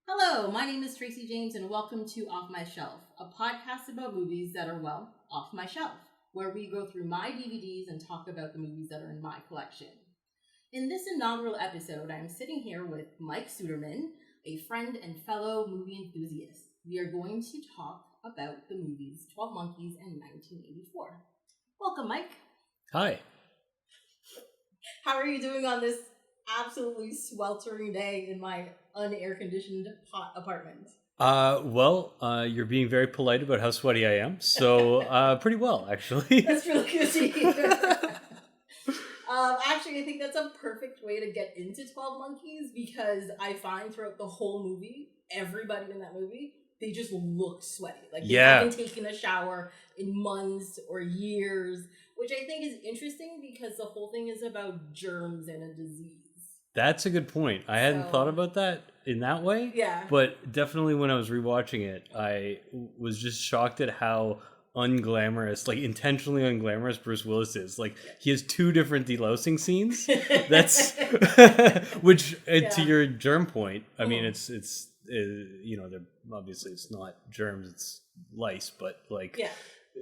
Hello, my name is Tracy James, and welcome to Off My Shelf, a podcast about movies that are, well, off my shelf, where we go through my DVDs and talk about the movies that are in my collection. In this inaugural episode, I am sitting here with Mike Suderman, a friend and fellow movie enthusiast. We are going to talk about the movies 12 Monkeys and 1984. Welcome, Mike. Hi. How are you doing on this absolutely sweltering day in my unair-conditioned hot apartment? You're being very polite about how sweaty I am, so pretty well, actually. That's really good to hear. Actually, I think that's a perfect way to get into 12 Monkeys, because I find throughout the whole movie, everybody in that movie, they just look sweaty. Like, they haven't taken a shower in months or years, which I think is interesting because the whole thing is about germs and a disease. That's a good point. I hadn't thought about that in that way. Yeah. But definitely when I was rewatching it, I was just shocked at how unglamorous, like intentionally unglamorous Bruce Willis is. Like, he has two different delousing scenes. That's which to your germ point, I mean, it's they're obviously it's not germs, it's lice, but like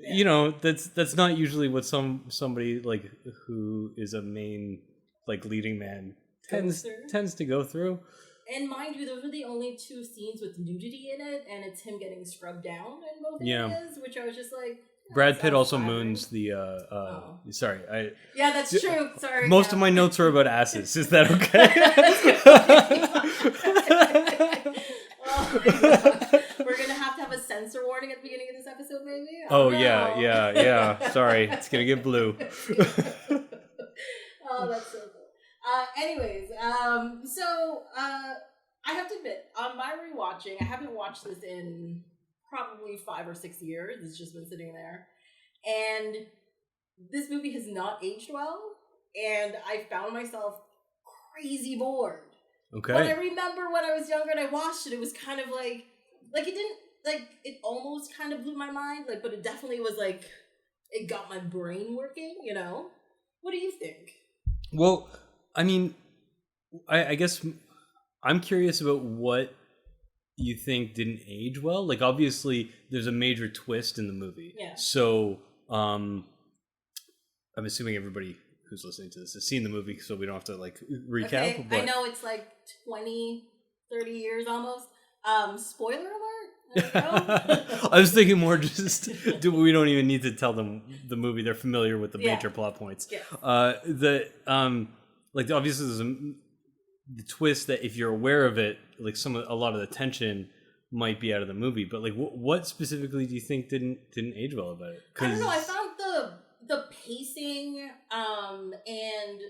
you know, that's not usually what somebody like who is a main like leading man tends to go through. And mind you, those are the only two scenes with nudity in it, and it's him getting scrubbed down in both areas, which I was just like, Brad Pitt also moons the sorry, yeah, that's true. Sorry. Most of my notes are about asses. Is that okay? Oh my God. We're gonna have a censor warning at the beginning of this episode, maybe. Yeah. Sorry, it's gonna get blue. Oh, that's so cool. Anyways, I have to admit, on my rewatching, I haven't watched this in probably 5 or 6 years. It's just been sitting there. And this movie has not aged well, and I found myself crazy bored. Okay. But I remember when I was younger and I watched it, it was kind of like it didn't, it almost kind of blew my mind, but it definitely was it got my brain working, you know? What do you think? Well, I mean, I guess I'm curious about what you think didn't age well. Like, obviously, there's a major twist in the movie. Yeah. So, I'm assuming everybody who's listening to this has seen the movie, so we don't have to, recap. Okay. But I know it's 20, 30 years almost. Spoiler alert? I was thinking more just, we don't even need to tell them the movie. They're familiar with the major plot points. Yeah. Obviously there's the twist that if you're aware of it, a lot of the tension might be out of the movie. But what specifically do you think didn't age well about it? I don't know. I found the pacing and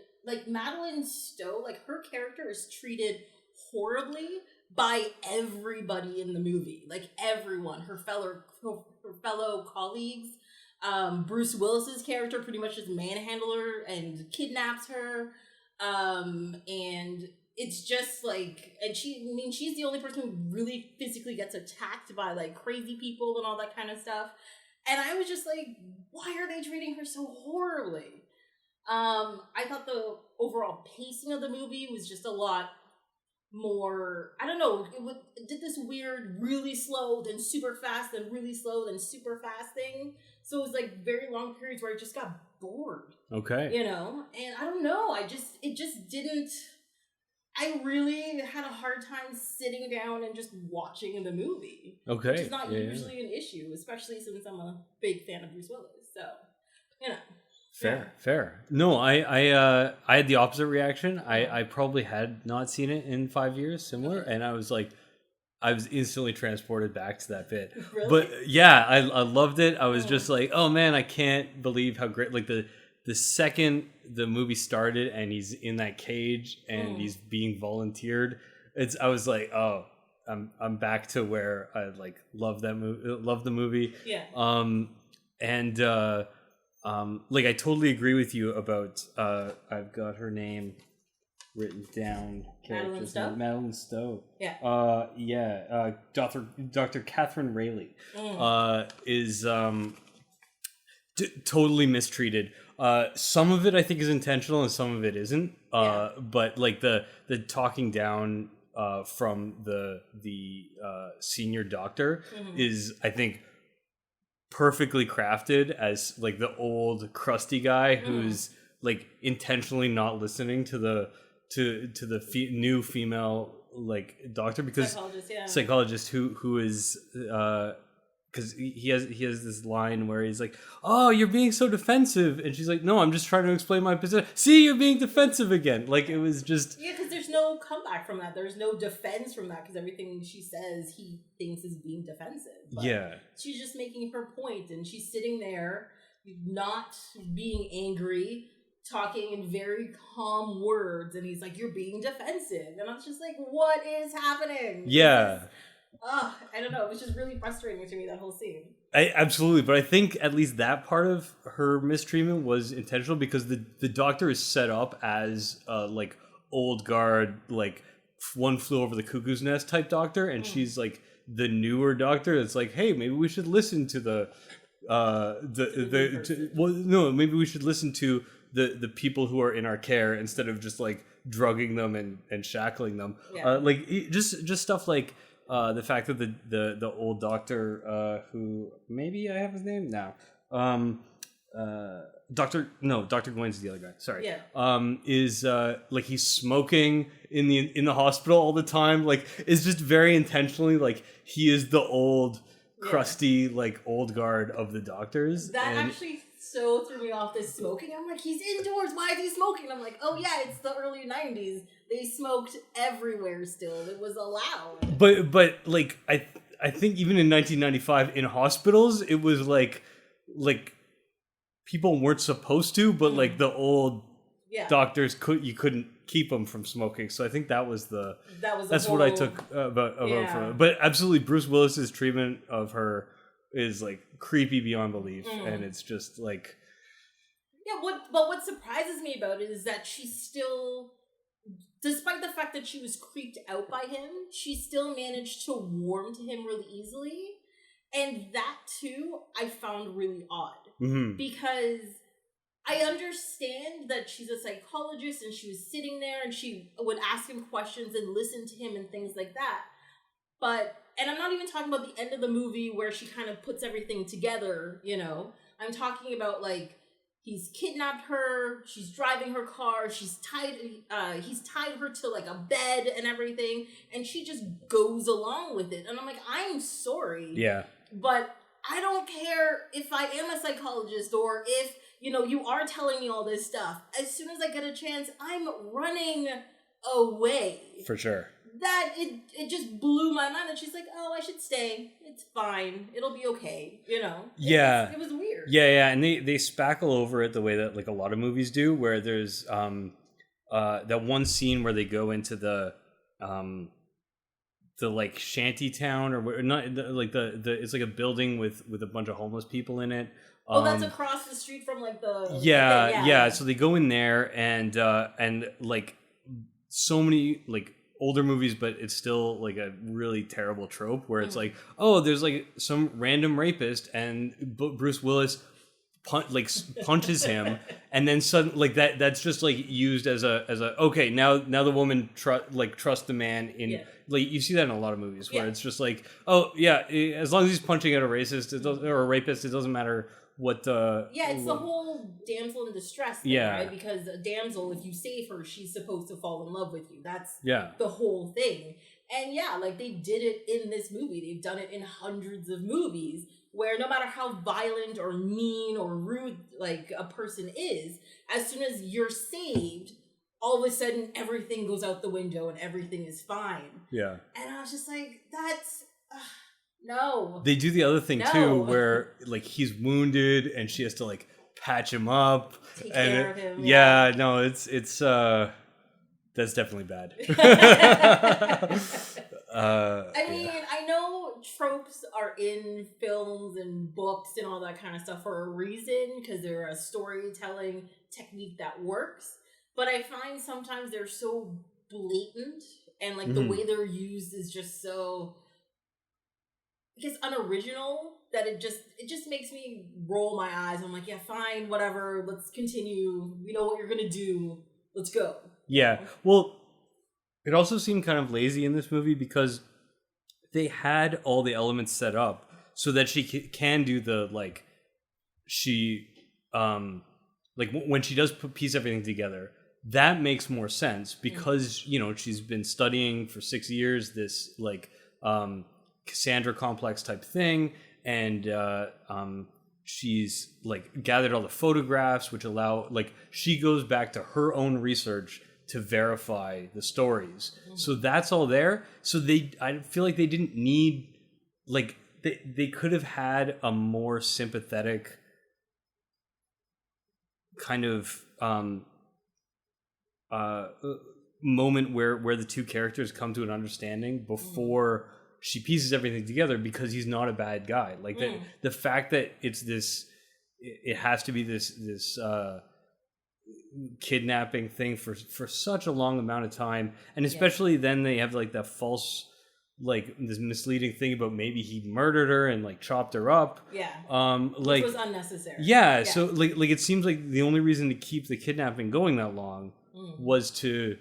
Madeline Stowe, her character is treated horribly by everybody in the movie. Everyone, her fellow colleagues. Bruce Willis's character pretty much just manhandles her and kidnaps her. And it's just and she's the only person who really physically gets attacked by crazy people and all that kind of stuff. And I was just why are they treating her so horribly? I thought the overall pacing of the movie was just a lot more, I don't know, it did this weird really slow, then super fast, then really slow, then super fast thing. So it was very long periods where I just got bored. Okay. You know? And I don't know, it just didn't, I really had a hard time sitting down and just watching the movie. Okay. Which is not usually an issue, especially since I'm a big fan of Bruce Willis. So, you know. Fair. No, I had the opposite reaction. I probably had not seen it in 5 years, similar, and I was instantly transported back to that bit. Really? But yeah, I loved it. I was just oh man, I can't believe how great. The second the movie started and he's in that cage and he's being volunteered, I was oh, I'm back to where I love that movie, love the movie. Yeah. I totally agree with you about I've got her name written down. Madeline Stowe? Madeline Stowe. Yeah. Dr. Catherine Rayleigh is totally mistreated. Some of it I think is intentional and some of it isn't. But the talking down from the senior doctor is, I think, perfectly crafted as like the old crusty guy who's like intentionally not listening to the new female like doctor, because psychologist who is because he has this line where he's like, "Oh, you're being so defensive," and she's like, "No, I'm just trying to explain my position." See, you're being defensive again. Like, it was just because there's no comeback from that. There's no defense from that, because everything she says he thinks is being defensive. But she's just making her point, and she's sitting there, not being angry, talking in very calm words, and he's like, "You're being defensive," and I was just like, "What is happening?" Yeah. I don't know. It was just really frustrating to me, that whole scene. Absolutely, but I think at least that part of her mistreatment was intentional, because the doctor is set up as like old guard, like One Flew Over the Cuckoo's Nest type doctor, and she's like the newer doctor. It's like, hey, maybe we should listen to maybe we should listen to the people who are in our care instead of just like drugging them and shackling them. Like just stuff like. The fact that the old doctor, who maybe I have his name now, Dr. Gwen's the other guy. Sorry. Yeah. Is like he's smoking in the hospital all the time. Like, it's just very intentionally like he is the old crusty like old guard of the doctors. That actually so threw me off, this smoking. I'm like, he's indoors. Why is he smoking? I'm like, oh yeah, it's the early 90s. They smoked everywhere still. It was allowed. But like I think even in 1995 in hospitals it was like people weren't supposed to, but like the old doctors couldn't keep them from smoking. So I think that's what I took about from it. But absolutely, Bruce Willis's treatment of her is like creepy beyond belief, and it's just like what surprises me about it is that she still, despite the fact that she was creeped out by him, she still managed to warm to him really easily. And that, too, I found really odd. Because I understand that she's a psychologist and she was sitting there and she would ask him questions and listen to him and things like that. But, and I'm not even talking about the end of the movie where she kind of puts everything together, you know. I'm talking about, like, he's kidnapped her, she's driving her car, he's tied her to like a bed and everything, and she just goes along with it. And I'm like, I'm sorry. Yeah. But I don't care if I am a psychologist or if, you know, you are telling me all this stuff. As soon as I get a chance, I'm running away. For sure. That it just blew my mind that she's like, oh, I should stay. It's fine. It'll be okay. You know? It was weird. Yeah. And they spackle over it the way that like a lot of movies do, where there's that one scene where they go into the like shanty town or not, like the it's like a building with a bunch of homeless people in it. That's across the street from like the yeah. So they go in there and like so many like older movies, but it's still like a really terrible trope where it's like, oh, there's like some random rapist and Bruce Willis punches him, and then suddenly like that's just like used as a okay, now the woman trust the man in like, you see that in a lot of movies where it's just like, oh yeah, as long as he's punching at a racist or a rapist, it doesn't matter what the it's the whole damsel in distress thing, right? Because a damsel, if you save her, she's supposed to fall in love with you. That's the whole thing. And like they did it in this movie. They've done it in hundreds of movies where no matter how violent or mean or rude like a person is, as soon as you're saved, all of a sudden everything goes out the window and everything is fine. Yeah. And I was just like, that's no. They do the other thing too, where like he's wounded and she has to like patch him up, take care of him. Yeah, no, it's that's definitely bad. I mean, I know tropes are in films and books and all that kind of stuff for a reason, because they're a storytelling technique that works. But I find sometimes they're so blatant, and like the way they're used is just so, I guess, unoriginal, that it just makes me roll my eyes. I'm like, yeah, fine, whatever, let's continue. We know what you're gonna do. Let's go. Yeah. Well, It also seemed kind of lazy in this movie because they had all the elements set up so that she can do the when she does piece everything together. That makes more sense because she's been studying for 6 years this Cassandra complex type thing, and she's gathered all the photographs which allow she goes back to her own research to verify the stories. So that's all there. So I feel like they didn't need they could have had a more sympathetic kind of moment where the two characters come to an understanding before she pieces everything together, because he's not a bad guy. The fact that it has to be this kidnapping thing for such a long amount of time, and especially then they have that false this misleading thing about maybe he murdered her and chopped her up, which was unnecessary. So it seems like the only reason to keep the kidnapping going that long was to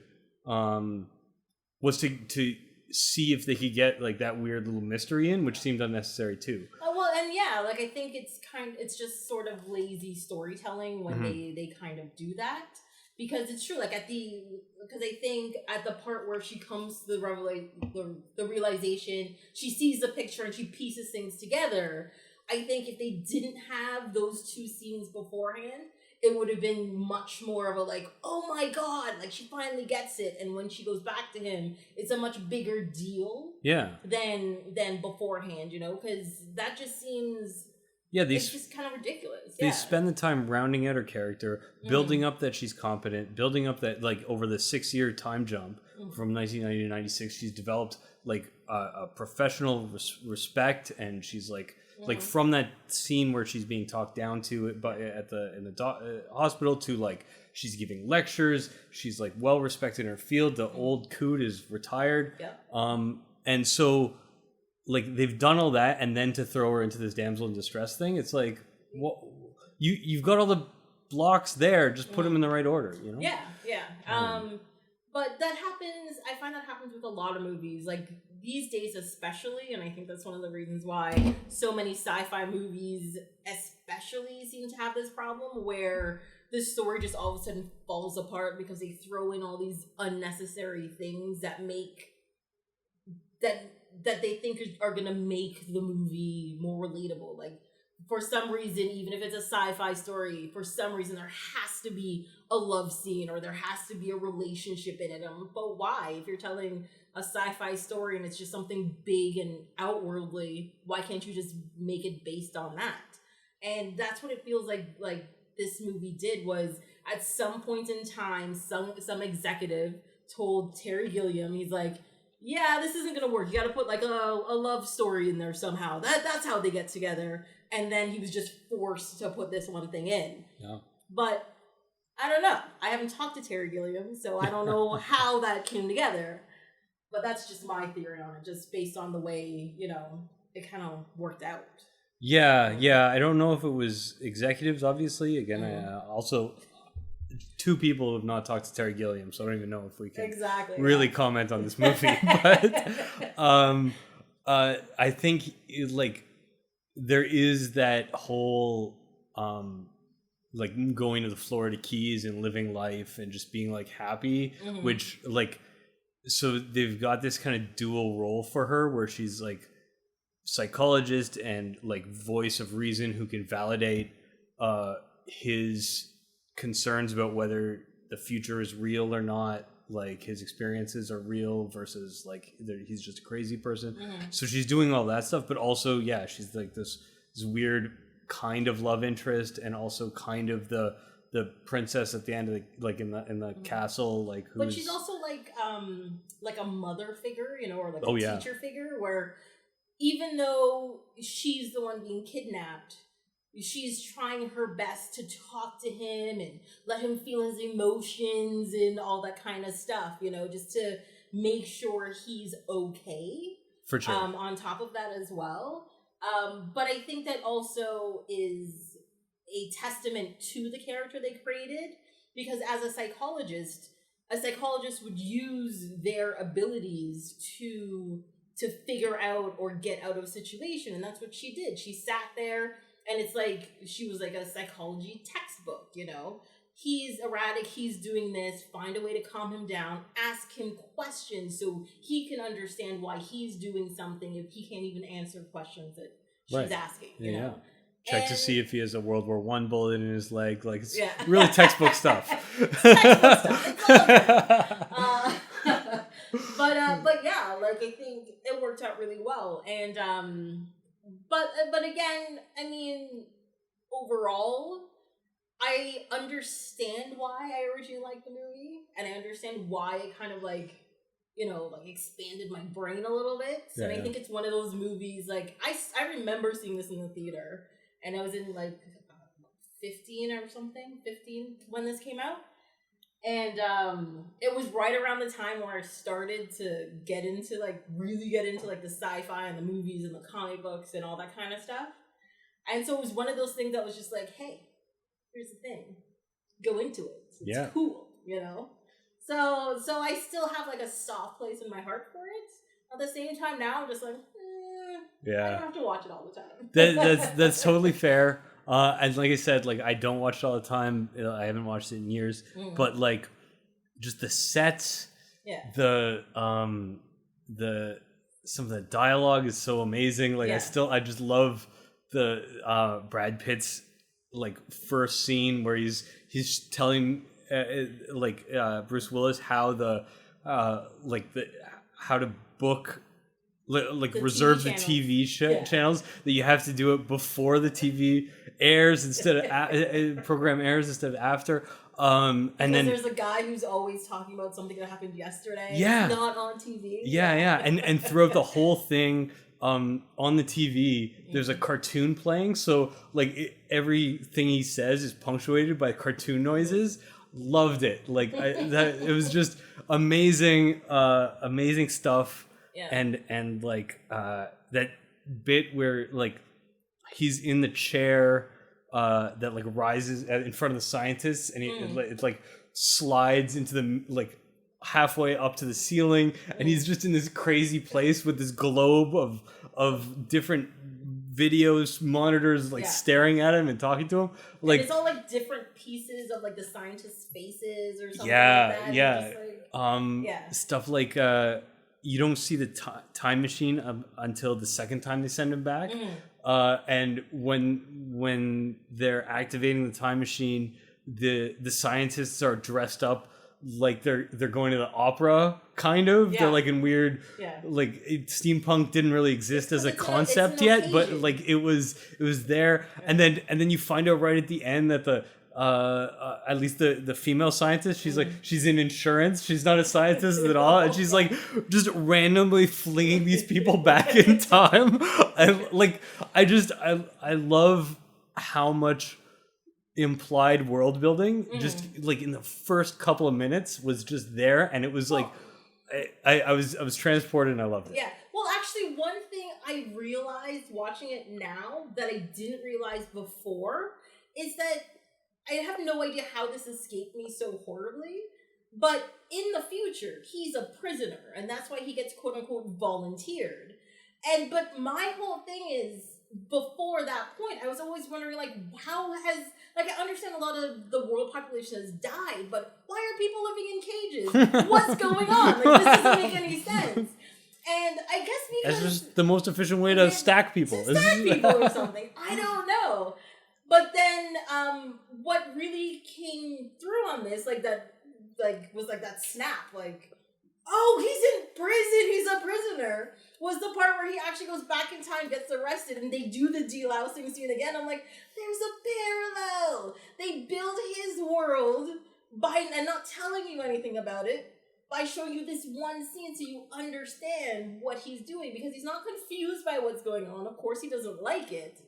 see if they could get that weird little mystery in, which seemed unnecessary too. I think it's just sort of lazy storytelling when they kind of do that, because it's true. Because I think at the part where she comes to the realization, she sees the picture and she pieces things together. I think if they didn't have those two scenes beforehand, it would have been much more of a oh my god, she finally gets it, and when she goes back to him, it's a much bigger deal. Than beforehand, because that just seems it's just kind of ridiculous. They spend the time rounding out her character, building up that she's competent, building up that over the 6-year time jump from 1990 to 96, she's developed a professional respect, and she's from that scene where she's being talked down to in the hospital to she's giving lectures, she's well respected in her field. The old coot is retired, and so they've done all that, and then to throw her into this damsel in distress thing, it's you've got all the blocks there, just put them in the right order, But that happens. I find that happens with a lot of movies, these days especially, and I think that's one of the reasons why so many sci-fi movies especially seem to have this problem, where the story just all of a sudden falls apart because they throw in all these unnecessary things that make that they think are going to make the movie more relatable. For some reason, even if it's a sci-fi story, for some reason there has to be a love scene or there has to be a relationship in it. But why? If you're telling a sci-fi story and it's just something big and outwardly, why can't you just make it based on that? And that's what it feels like this movie did, was at some point in time, some executive told Terry Gilliam, he's yeah, this isn't gonna work. You gotta put a love story in there somehow. That's how they get together. And then he was just forced to put this one thing in. Yeah. But I don't know. I haven't talked to Terry Gilliam, so I don't know how that came together. But that's just my theory on it, just based on the way, it kind of worked out. Yeah. I don't know if it was executives, obviously. Again, also, two people have not talked to Terry Gilliam, so I don't even know if we can really comment on this movie. But I think there is that whole going to the Florida Keys and living life and just being happy, which so they've got this kind of dual role for her where she's psychologist and voice of reason who can validate his concerns about whether the future is real or not, his experiences are real versus he's just a crazy person. So she's doing all that stuff, but also she's this weird kind of love interest, and also kind of the princess at the end of the in the castle, who's, but she's also a mother figure, or a teacher figure, where even though she's the one being kidnapped, she's trying her best to talk to him and let him feel his emotions and all that kind of stuff, just to make sure he's okay. For sure. On top of that as well. But I think that also is a testament to the character they created, because as a psychologist, a psychologist would use their abilities to figure out or get out of a situation, and that's what she did. She sat there, and it's like she was like a psychology textbook, you know. He's erratic, he's doing this, find a way to calm him down, ask him questions so he can understand why he's doing something if he can't even answer questions that she's asking, you know. Check to see if he has a World War I bullet in his leg. Like, it's really textbook stuff. Textbook stuff. It's all good. But yeah, like, I think it worked out really well. And but again, I mean, overall, I understand why I originally liked the movie, and I understand why it kind of like, you know, like expanded my brain a little bit. And I think it's one of those movies, like, I remember seeing this in the theater, and I was in like 15 when this came out. And it was right around the time where I started to really get into like the sci-fi and the movies and the comic books and all that kind of stuff. And so it was one of those things that was just like, hey, here's the thing, go into it. It's cool, you know? So I still have like a soft place in my heart for it. At the same time now, I'm just like, I don't have to watch it all the time. That's totally fair. And like I said, like, I don't watch it all the time. I haven't watched it in years. But like, just the sets, some of the dialogue is so amazing. Like, I just love the Brad Pitt's like first scene where he's telling Bruce Willis how how to book, like, reserve the TV channels, that you have to do it before the TV airs instead of program airs instead of after. And then there's a guy who's always talking about something that happened yesterday. It's not on TV. And throughout the whole thing, on the TV, there's a cartoon playing, so like everything he says is punctuated by cartoon noises. Loved it. Like, it was just amazing, amazing stuff. And like that bit where like he's in the chair that like rises in front of the scientists, and it like slides into the like halfway up to the ceiling, and he's just in this crazy place with this globe of different videos monitors like staring at him and talking to him, like, and it's all like different pieces of like the scientists' faces or something like that. Stuff like you don't see the time machine until the second time they send him back. And when they're activating the time machine, the scientists are dressed up like they're going to the opera, kind of. They're like in weird, like, steampunk didn't really exist as a concept yet, but like it was there. And then you find out right at the end that the at least the female scientist, she's like, she's in insurance, she's not a scientist at all, and she's like just randomly flinging these people back in time. I love how much implied world building just like in the first couple of minutes was just there, and it was like I was transported, and I loved it. Well, actually, one thing I realized watching it now that I didn't realize before is that I have no idea how this escaped me so horribly, but in the future, he's a prisoner, and that's why he gets quote-unquote volunteered. But my whole thing is, before that point, I was always wondering, like, how has, like, I understand a lot of the world population has died, but why are people living in cages? What's going on? Like, this doesn't make any sense. And I guess because... That's just the most efficient way to stack people. To stack people or something. I don't know. But then, what really came through on this, like, that, like, was like that snap, like, oh, he's in prison, he's a prisoner, was the part where he actually goes back in time, gets arrested, and they do the delousing scene again. I'm like, there's a parallel. They build his world by, and not telling you anything about it, by showing you this one scene so you understand what he's doing, because he's not confused by what's going on. Of course, he doesn't like it.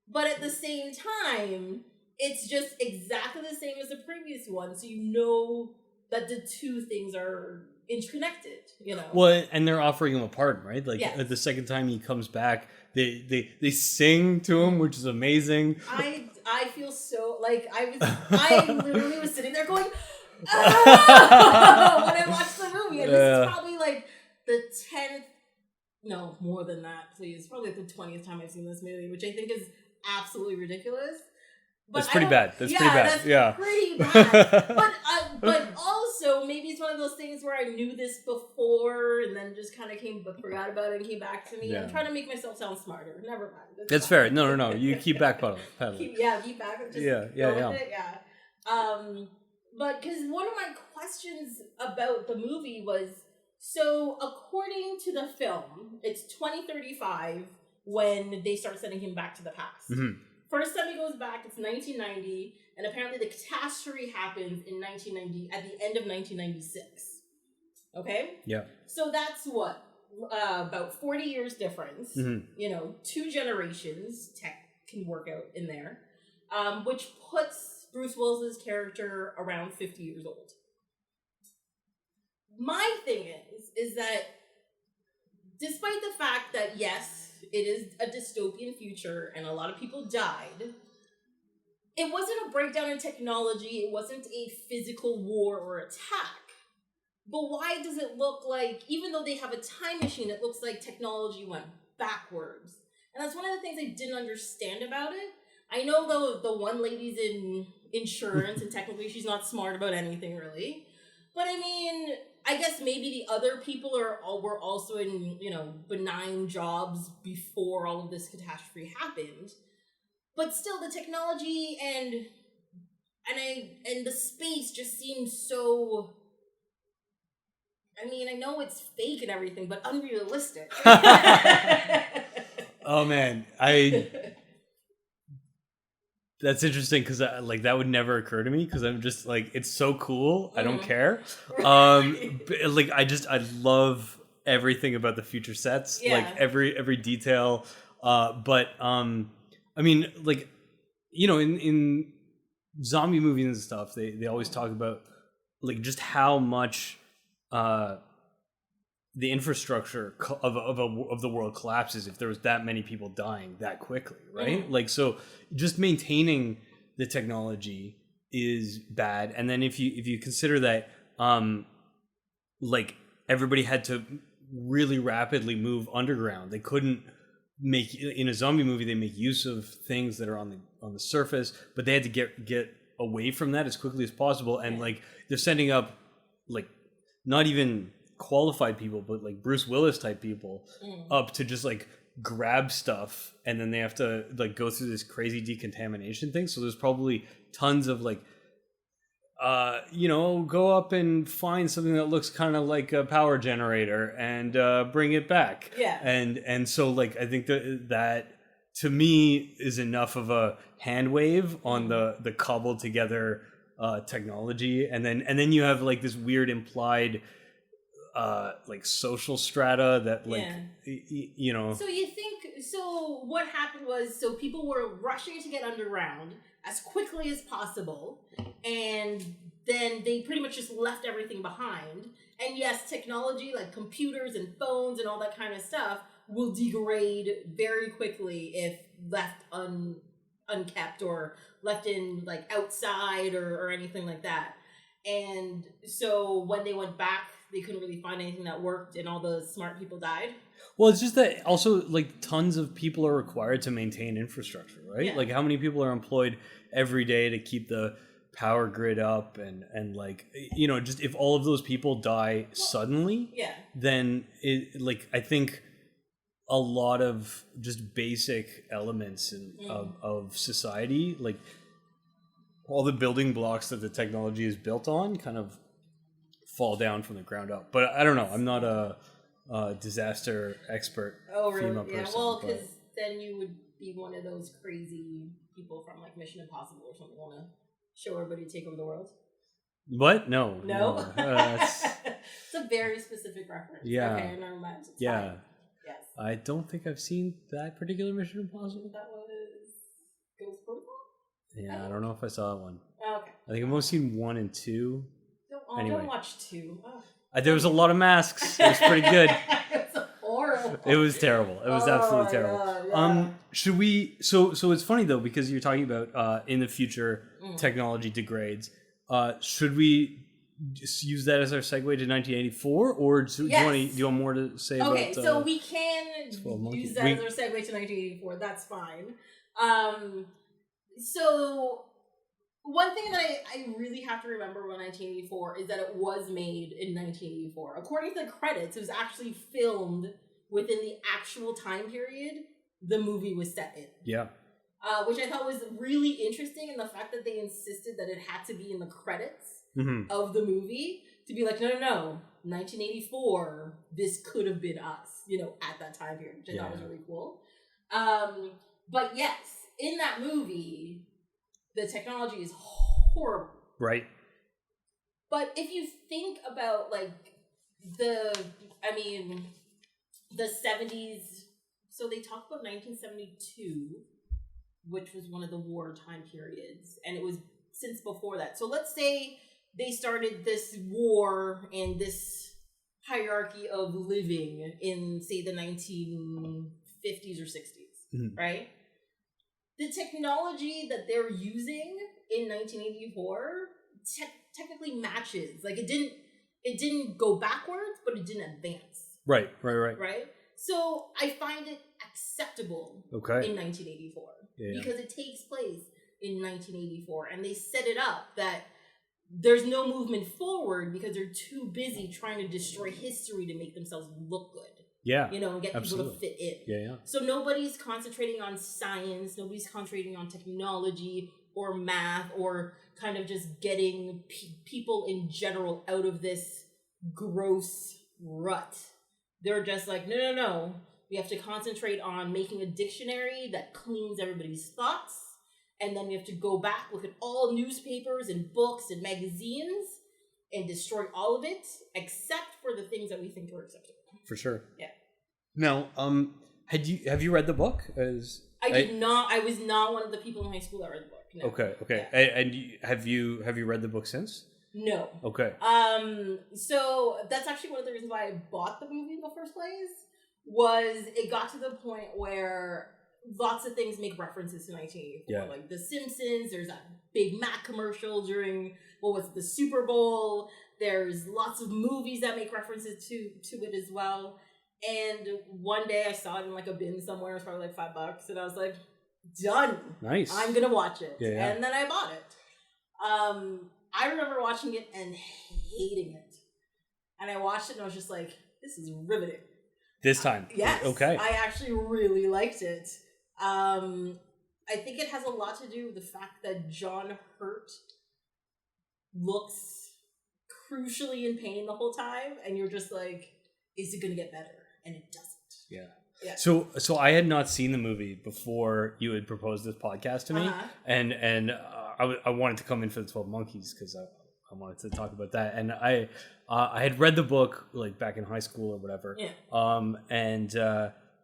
But at the same time, it's just exactly the same as the previous one, so you know that the two things are interconnected, you know. Well, and they're offering him a pardon, right? Like, the second time he comes back, they sing to him, which is amazing. I feel so, like, I literally was sitting there going, I watched the movie. And this is probably like the 10th, no, more than that, please. Probably like the 20th time I've seen this movie, which I think is absolutely ridiculous. But that's pretty bad. That's pretty bad. That's pretty bad. But also, maybe it's one of those things where I knew this before and then just kind of forgot about it and came back to me. Yeah. I'm trying to make myself sound smarter. Never mind. That's fair. No. You keep backpedaling. Keep back. Just yeah. But because one of my questions about the movie was, so according to the film, it's 2035 when they start sending him back to the past. Mm-hmm. First time he goes back, it's 1990, and apparently the catastrophe happens in 1990, at the end of 1996. Okay? Yeah. So that's what? About 40 years difference. Mm-hmm. 2 generations, tech can work out in there, which puts Bruce Willis's character around 50 years old. My thing is that despite the fact that, yes, it is a dystopian future and a lot of people died, it wasn't a breakdown in technology, it wasn't a physical war or attack. But why does it look like, even though they have a time machine, it looks like technology went backwards? And that's one of the things I didn't understand about it. I know, though, the one lady's in insurance, and technically she's not smart about anything, really. But I mean, I guess maybe the other people were also in, benign jobs before all of this catastrophe happened. But still, the technology and the space just seems so... I mean, I know it's fake and everything, but unrealistic. Oh, man. That's interesting because that would never occur to me because I'm just like, it's so cool. I don't care. I love everything about the future sets, like every detail. I mean, in zombie movies and stuff, they always talk about like just how much the infrastructure of the world collapses if there was that many people dying that quickly, right? Mm-hmm. Like, so just maintaining the technology is bad. And then if you consider that, everybody had to really rapidly move underground. They couldn't make, in a zombie movie, they make use of things that are on the surface, but they had to get away from that as quickly as possible. And they're sending up not even qualified people, but Bruce Willis type people up to just grab stuff, and then they have to go through this crazy decontamination thing. So there's probably tons of go up and find something that looks kind of like a power generator and bring it back. Yeah. And so I think that to me is enough of a hand wave on the cobbled together technology, and then you have this weird implied social strata that So what happened was, people were rushing to get underground as quickly as possible, and then they pretty much just left everything behind. And yes, technology like computers and phones and all that kind of stuff will degrade very quickly if left unkept or left in outside or anything like that. And so when they went back, they couldn't really find anything that worked, and all the smart people died. Well, it's just that also tons of people are required to maintain infrastructure, right? Yeah. How many people are employed every day to keep the power grid up, and just if all of those people die suddenly, then it I think a lot of just basic elements of society, all the building blocks that the technology is built on, kind of fall down from the ground up. But I don't know. I'm not a disaster expert. Oh, really? Female Yeah. person, Well, because then you would be one of those crazy people from Mission Impossible or something. Want to show everybody take over the world? What? No. It's a very specific reference. Yeah. Okay, never mind. It's yeah. fine. Yes. I don't think I've seen that particular Mission Impossible. That was Ghost Protocol? Yeah, I don't know if I saw that one. Oh, okay. I think I've only seen 1 and 2. Anyway. Don't watch 2. Oh. There was a lot of masks. It was pretty good. It was horrible. It was terrible. It was absolutely terrible. God, yeah. Should we? So it's funny though, because you're talking about in the future technology degrades. Should we just use that as our segue to 1984, or do you want more to say about? Okay, so we can use that as our segue to 1984. That's fine. So one thing that I really have to remember about 1984 is that it was made in 1984. According to the credits, it was actually filmed within the actual time period the movie was set in. Yeah. Which I thought was really interesting, and the fact that they insisted that it had to be in the credits of the movie to be like, no, 1984, this could have been us, at that time period, which I thought was really cool. But yes, in that movie, the technology is horrible. Right. But if you think about, the 70s, so they talk about 1972, which was one of the wartime periods, and it was since before that. So let's say they started this war and this hierarchy of living in, say, the 1950s or 60s, right? The technology that they're using in 1984 technically matches. It didn't go backwards, but it didn't advance. Right. Right? So I find it acceptable in 1984 because it takes place in 1984, and they set it up that there's no movement forward because they're too busy trying to destroy history to make themselves look good. Yeah. And get people to fit in. Yeah. So nobody's concentrating on science, nobody's concentrating on technology or math or kind of just getting people in general out of this gross rut. They're just like, no. We have to concentrate on making a dictionary that cleans everybody's thoughts. And then we have to go back, look at all newspapers and books and magazines and destroy all of it, except for the things that we think are acceptable. For sure. Yeah. Now, have you read the book? I did not. I was not one of the people in high school that read the book. No. Okay. Yeah. And have you read the book since? No. Okay. So that's actually one of the reasons why I bought the movie in the first place, was it got to the point where lots of things make references to 1984. Yeah. Like The Simpsons, there's that Big Mac commercial during, the Super Bowl. There's lots of movies that make references to it as well. And one day I saw it in a bin somewhere. It was probably $5, and I was like, done. Nice. I'm gonna watch it. Yeah. And then I bought it. I remember watching it and hating it. And I watched it and I was just like, this is riveting. This time? Yes. Okay. I actually really liked it. I think it has a lot to do with the fact that John Hurt looks crucially in pain the whole time, and you're just like, is it going to get better? And it doesn't. Yeah. So I had not seen the movie before you had proposed this podcast to me, and I wanted to come in for the 12 Monkeys because I wanted to talk about that, and I had read the book back in high school or whatever. Yeah. And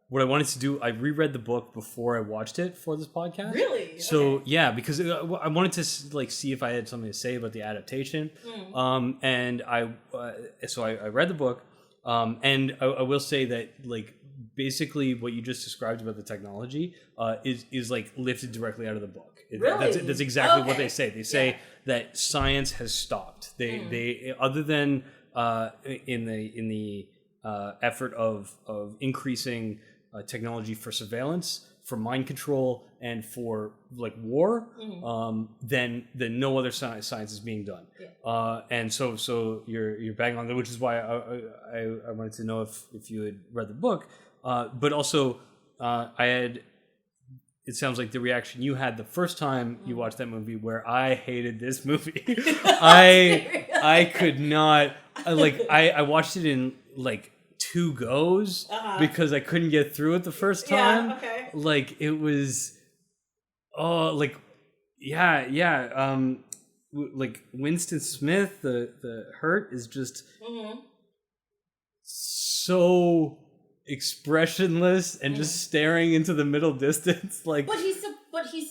what I wanted to do, I reread the book before I watched it for this podcast. Really? So yeah, because I wanted to see if I had something to say about the adaptation. And I read the book, and I will say that basically what you just described about the technology is lifted directly out of the book. Really? That's exactly what they say. They say that science has stopped. They other than in the effort of increasing technology for surveillance, for mind control, and for war, then no other science is being done. Yeah. And so you're bang on that, which is why I wanted to know if you had read the book, but also I had. It sounds like the reaction you had the first time you watched that movie, where I hated this movie. I could not I watched it in 2 goes because I couldn't get through it the first time. Yeah, okay. It was Winston Smith, the Hurt is just so expressionless and just staring into the middle distance. But he's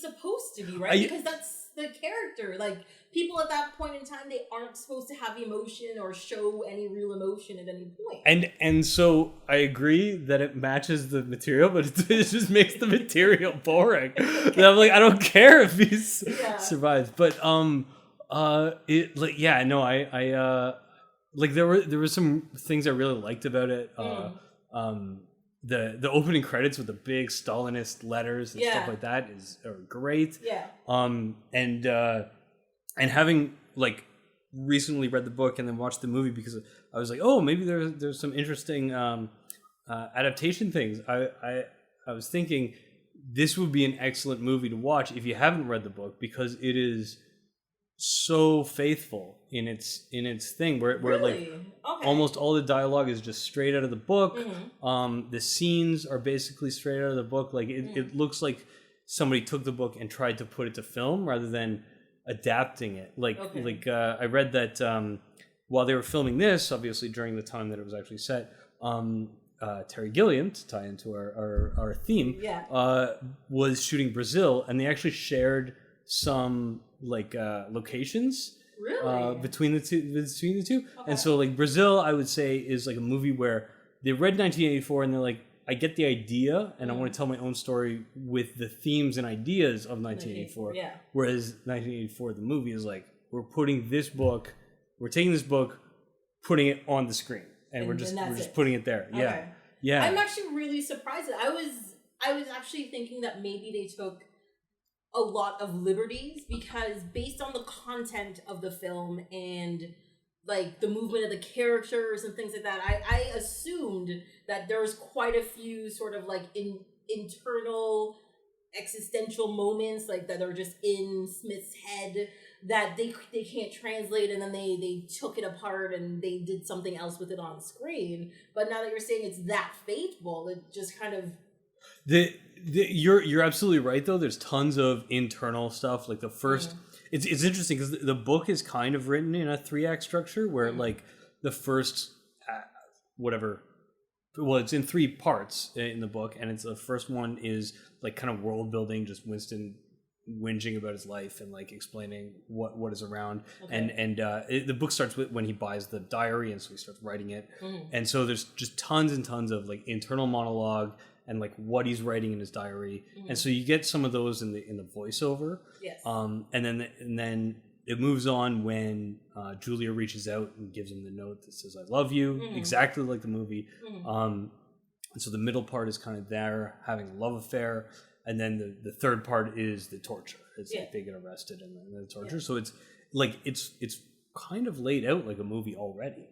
supposed to be, right? Because that's the character. People at that point in time, they aren't supposed to have emotion or show any real emotion at any point. And so I agree that it matches the material, but it just makes the material boring. And I'm I don't care if he survives. But It like yeah no I like there were some things I really liked about it. The opening credits with the big Stalinist letters and stuff like that are great. Yeah. And having like recently read the book and then watched the movie because I was like, oh, maybe there's some interesting adaptation things. I was thinking this would be an excellent movie to watch if you haven't read the book because it is so faithful in its thing where Really? like almost all the dialogue is just straight out of the book. The scenes are basically straight out of the book. Like it looks like somebody took the book and tried to put it to film rather than adapting it. I read that while they were filming this, obviously during the time that it was actually set, Terry Gilliam, to tie into our theme, was shooting Brazil, and they actually shared some locations between the two. And so like Brazil, I would say, is like a movie where they read 1984 and they're like, I get the idea and I want to tell my own story with the themes and ideas of 1984. Whereas 1984, the movie, is like, we're taking this book, putting it on the screen, and we're just putting it there. Okay. Yeah. I'm actually really surprised. I was actually thinking that maybe they took a lot of liberties because based on the content of the film and like the movement of the characters and things like that, I assumed that there was quite a few sort of like internal existential moments like that are just in Smith's head that they can't translate, and then they took it apart and they did something else with it on screen. But now that you're saying it's that faithful, it just kind of you're absolutely right though. There's tons of internal stuff. Like the first, it's interesting because the book is kind of written in a 3-act structure where like the first it's in 3 parts in the book, and it's the first one is like kind of world building, just Winston whinging about his life and like explaining what is around. The book starts with when he buys the diary, and so he starts writing it. And so there's just tons and tons of like internal monologue and like what he's writing in his diary. And so you get some of those in the voiceover. And then it moves on when Julia reaches out and gives him the note that says, I love you, exactly like the movie. And so the middle part is kind of there, having a love affair. And then the third part is the torture. It's like they get arrested and then the torture. So it's like, it's kind of laid out like a movie already.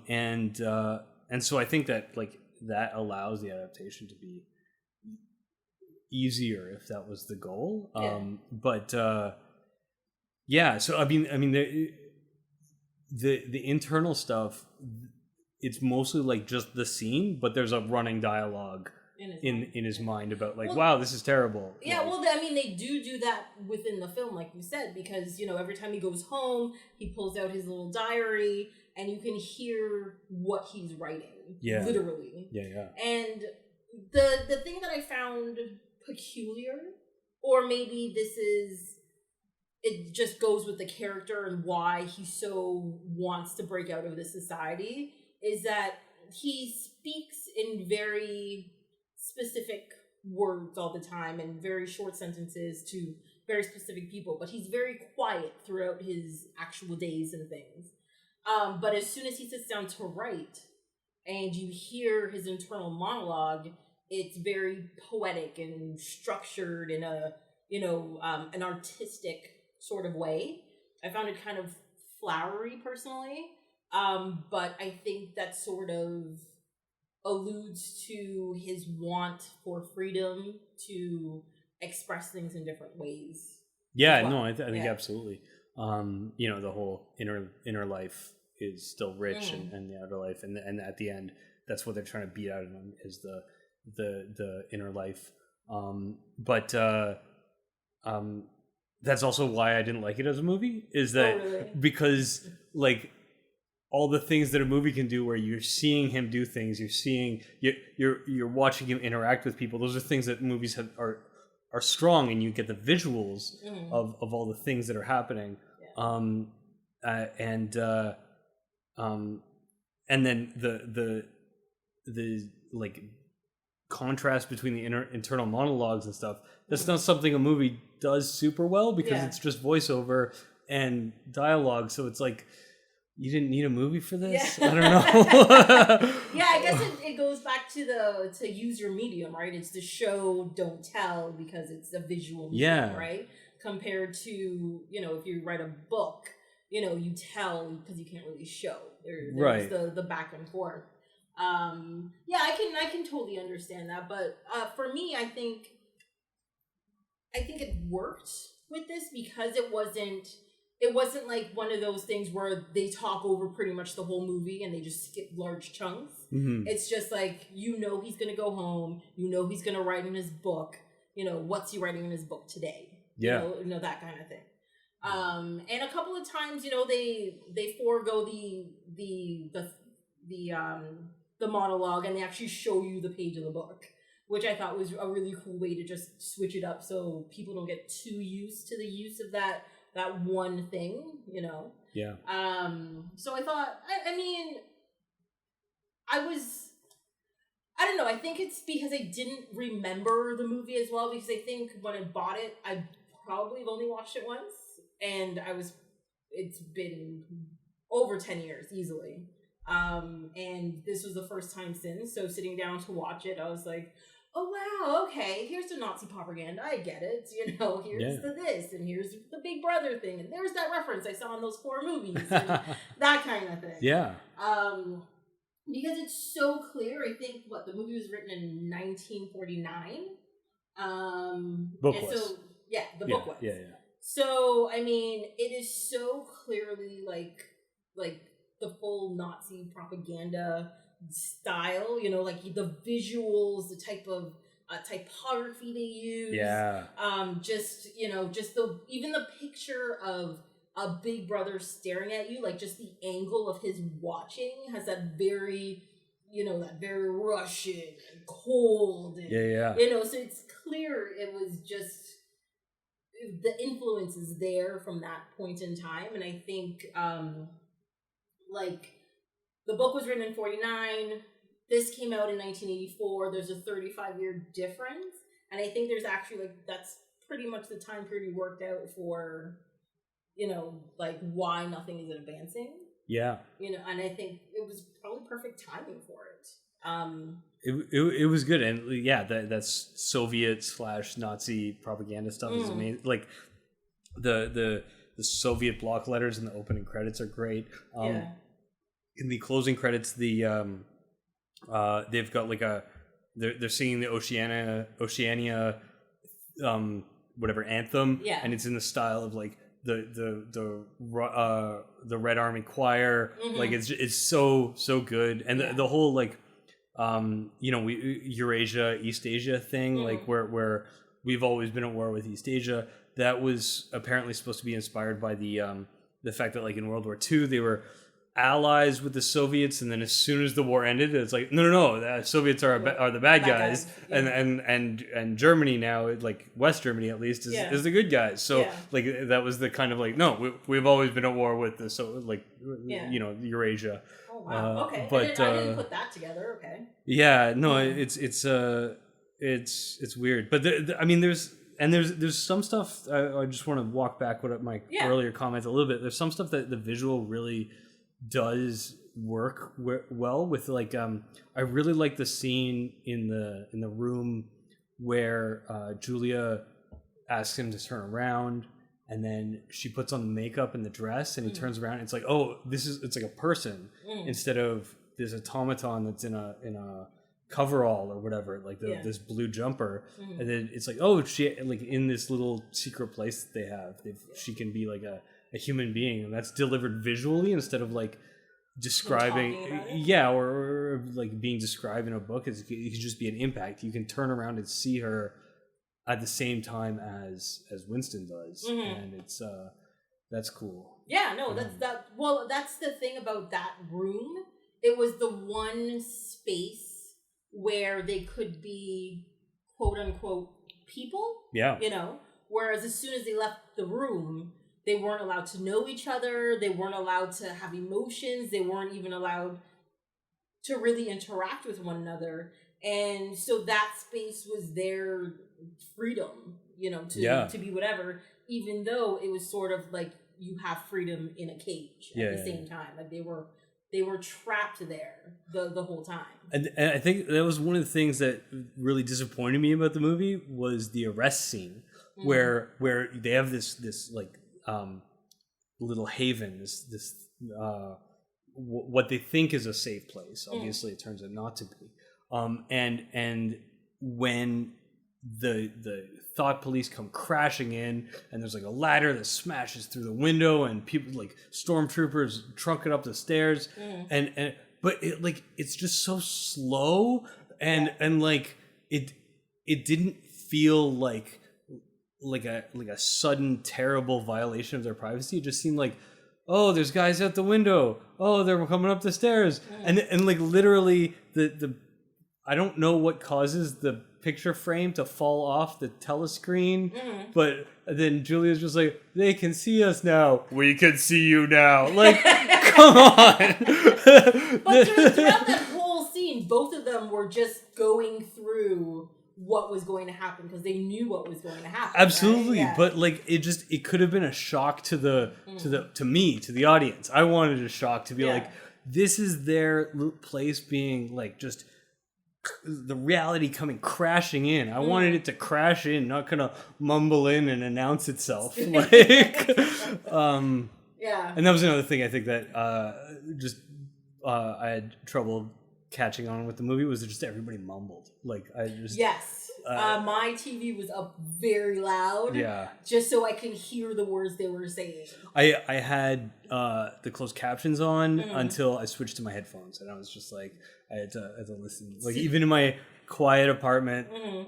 And so I think that like that allows the adaptation to be easier if that was the goal. So I mean the internal stuff, it's mostly like just the scene, but there's a running dialogue in his mind about like, wow, this is terrible. Yeah, well, I mean, they do that within the film, like you said, because, every time he goes home, he pulls out his little diary, and you can hear what he's writing, literally. And the thing that I found peculiar, or maybe it just goes with the character and why he so wants to break out of this society, is that he speaks in very specific words all the time and very short sentences to very specific people, but he's very quiet throughout his actual days and things. But as soon as he sits down to write and you hear his internal monologue, it's very poetic and structured in a, an artistic sort of way. I found it kind of flowery personally. But I think that sort of alludes to his want for freedom to express things in different ways. I think absolutely. The whole inner life is still rich and the outer life, and at the end, that's what they're trying to beat out of him is the inner life. That's also why I didn't like it as a movie, is that because like all the things that a movie can do, where you're seeing him do things, you're watching him interact with people. Those are things that movies are strong, and you get the visuals of all the things that are happening. And then the like contrast between the internal monologues and stuff. That's not something a movie does super well, because it's just voiceover. and dialogue. So it's like, you didn't need a movie for this? Yeah. I don't know. Yeah, I guess it goes back to use your medium, right? It's the show, don't tell, because it's a visual medium, right? Compared to, if you write a book, you tell because you can't really show. There's the back and forth. Yeah, I can totally understand that. But for me, I think it worked with this because it wasn't like one of those things where they talk over pretty much the whole movie and they just skip large chunks. Mm-hmm. It's just like, he's going to go home. He's going to write in his book. What's he writing in his book today? Yeah. That kind of thing. And a couple of times, they forego the monologue and they actually show you the page of the book, which I thought was a really cool way to just switch it up so people don't get too used to the use of that one thing, Yeah. So I thought, I don't know, I think it's because I didn't remember the movie as well, because I think when I bought it, I probably have only watched it once, and it's been over 10 years, easily. And this was the first time since, so sitting down to watch it, I was like, oh wow, okay, here's the Nazi propaganda, I get it, here's the this, and here's the Big Brother thing, and there's that reference I saw in those 4 movies, and that kind of thing. Yeah. Because it's so clear. I think the movie was written in 1949. Book and was. So, yeah, the book was. Yeah. So, it is so clearly like the full Nazi propaganda style, like the visuals, the type of typography they use. Yeah. Just even the picture of a Big Brother staring at you, like just the angle of his watching has that very, that very Russian and cold. And, yeah. So it's clear it was just, the influence is there from that point in time. And I think, the book was written in 1949. This came out in 1984. There's a 35-year difference. And I think there's actually, that's pretty much the time period worked out for, why nothing is advancing. Yeah. And I think it was probably perfect timing for it. It was good. And yeah, that's Soviet / Nazi propaganda stuff is amazing. Like the Soviet block letters in the opening credits are great. In the closing credits, they've got they're singing the Oceania whatever anthem, and it's in the style of the Red Army Choir. Mm-hmm. It's so good, and the whole Eurasia, East Asia thing, where we've always been at war with East Asia. That was apparently supposed to be inspired by the fact that in World War II they were allies with the Soviets, and then as soon as the war ended, it's no, the Soviets are the bad guys. Yeah. and Germany now, West Germany at least, is the good guys. So that was the kind of no, we've always been at war with the Eurasia. Oh wow, okay. But I didn't put that together. Okay. Yeah, no, it's weird, but there's some stuff. I just want to walk back with my earlier comments a little bit. There's some stuff that the visual really does work well with. I really like the scene in the room where Julia asks him to turn around, and then she puts on the makeup and the dress, and he turns around, and it's it's like a person instead of this automaton that's in a coverall or whatever, this blue jumper. And then it's she in this little secret place that they have, she can be a human being, and that's delivered visually instead of describing or being described in a book. It can just be an impact. You can turn around and see her at the same time as Winston does, and it's that's cool. Yeah, no, that's the thing about that room. It was the one space where they could be quote unquote people. Yeah. Whereas as soon as they left the room, they weren't allowed to know each other. They weren't allowed to have emotions. They weren't even allowed to really interact with one another. And so that space was their freedom, to be whatever, even though it was sort of you have freedom in a cage at the same time. Like they were trapped there the whole time. And I think that was one of the things that really disappointed me about the movie was the arrest scene, where they have this like little haven, this what they think is a safe place. Obviously, it turns out not to be. And when the thought police come crashing in, and there's like a ladder that smashes through the window, and people like stormtroopers trunk it up the stairs, but it's just so slow, and like it didn't feel like a sudden terrible violation of their privacy. It just seemed like, oh, there's guys out the window. Oh, they're coming up the stairs, and like literally the I don't know what causes the picture frame to fall off the telescreen, but then Julia's just like, they can see us now. We can see you now. Like, come on. But throughout that whole scene, both of them were just going through what was going to happen because they knew what was going to happen. Absolutely, right? but like it could have been a shock to the audience. I wanted a shock to be like, this is their place being like just the reality coming crashing in. I wanted it to crash in, not kind of mumble in and announce itself. Like, and that was another thing I think that I had trouble catching on with the movie was just everybody mumbled. Like I just my TV was up very loud, just so I could hear the words they were saying. I had the closed captions on until I switched to my headphones, and I was just like, I had to listen. Like even in my quiet apartment, and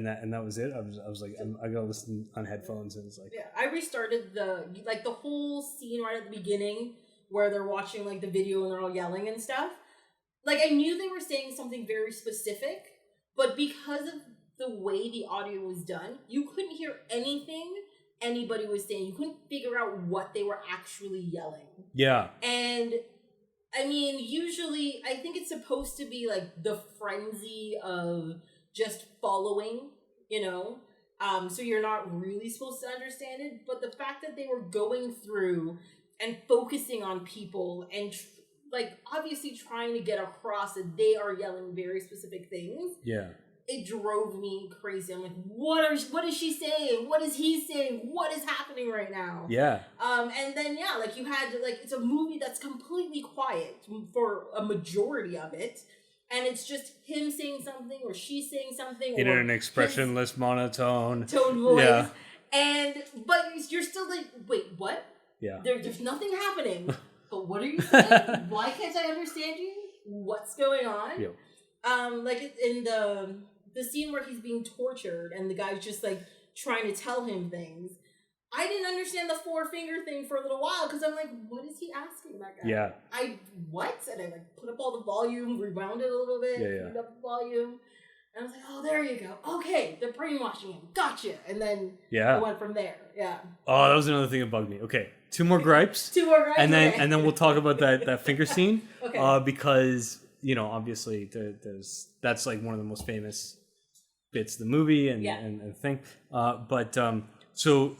that was it. I was like, I gotta listen on headphones, and it's like, I restarted the whole scene right at the beginning where they're watching like the video and they're all yelling and stuff. Like I knew they were saying something very specific, but because of the way the audio was done, you couldn't hear anything anybody was saying. You couldn't figure out what they were actually yelling. Yeah. And I mean, usually I think it's supposed to be like the frenzy of just following, so you're not really supposed to understand it. But the fact that they were going through and focusing on people and obviously trying to get across that they are yelling very specific things. Yeah. It drove me crazy. I'm like, what is she saying? What is he saying? What is happening right now? Yeah. And then you had it's a movie that's completely quiet for a majority of it. And it's just him saying something or she saying something. In an expressionless monotone. Tone voice. Yeah. But you're still like, wait, what? Yeah. There's nothing happening. But what are you saying? Why can't I understand you? What's going on? Yep. In the scene where he's being tortured and the guy's just trying to tell him things. I didn't understand the 4-finger thing for a little while because I'm like, what is he asking that guy? Yeah. What? And I put up all the volume, rewound it a little bit, turned up the volume. And I was like, oh, there you go. Okay, they're brainwashing him. Gotcha. And then I went from there. Yeah. Oh, that was another thing that bugged me. Okay, two more gripes. And then we'll talk about that finger scene. Okay. Because, obviously that's one of the most famous bits of the movie and thing. So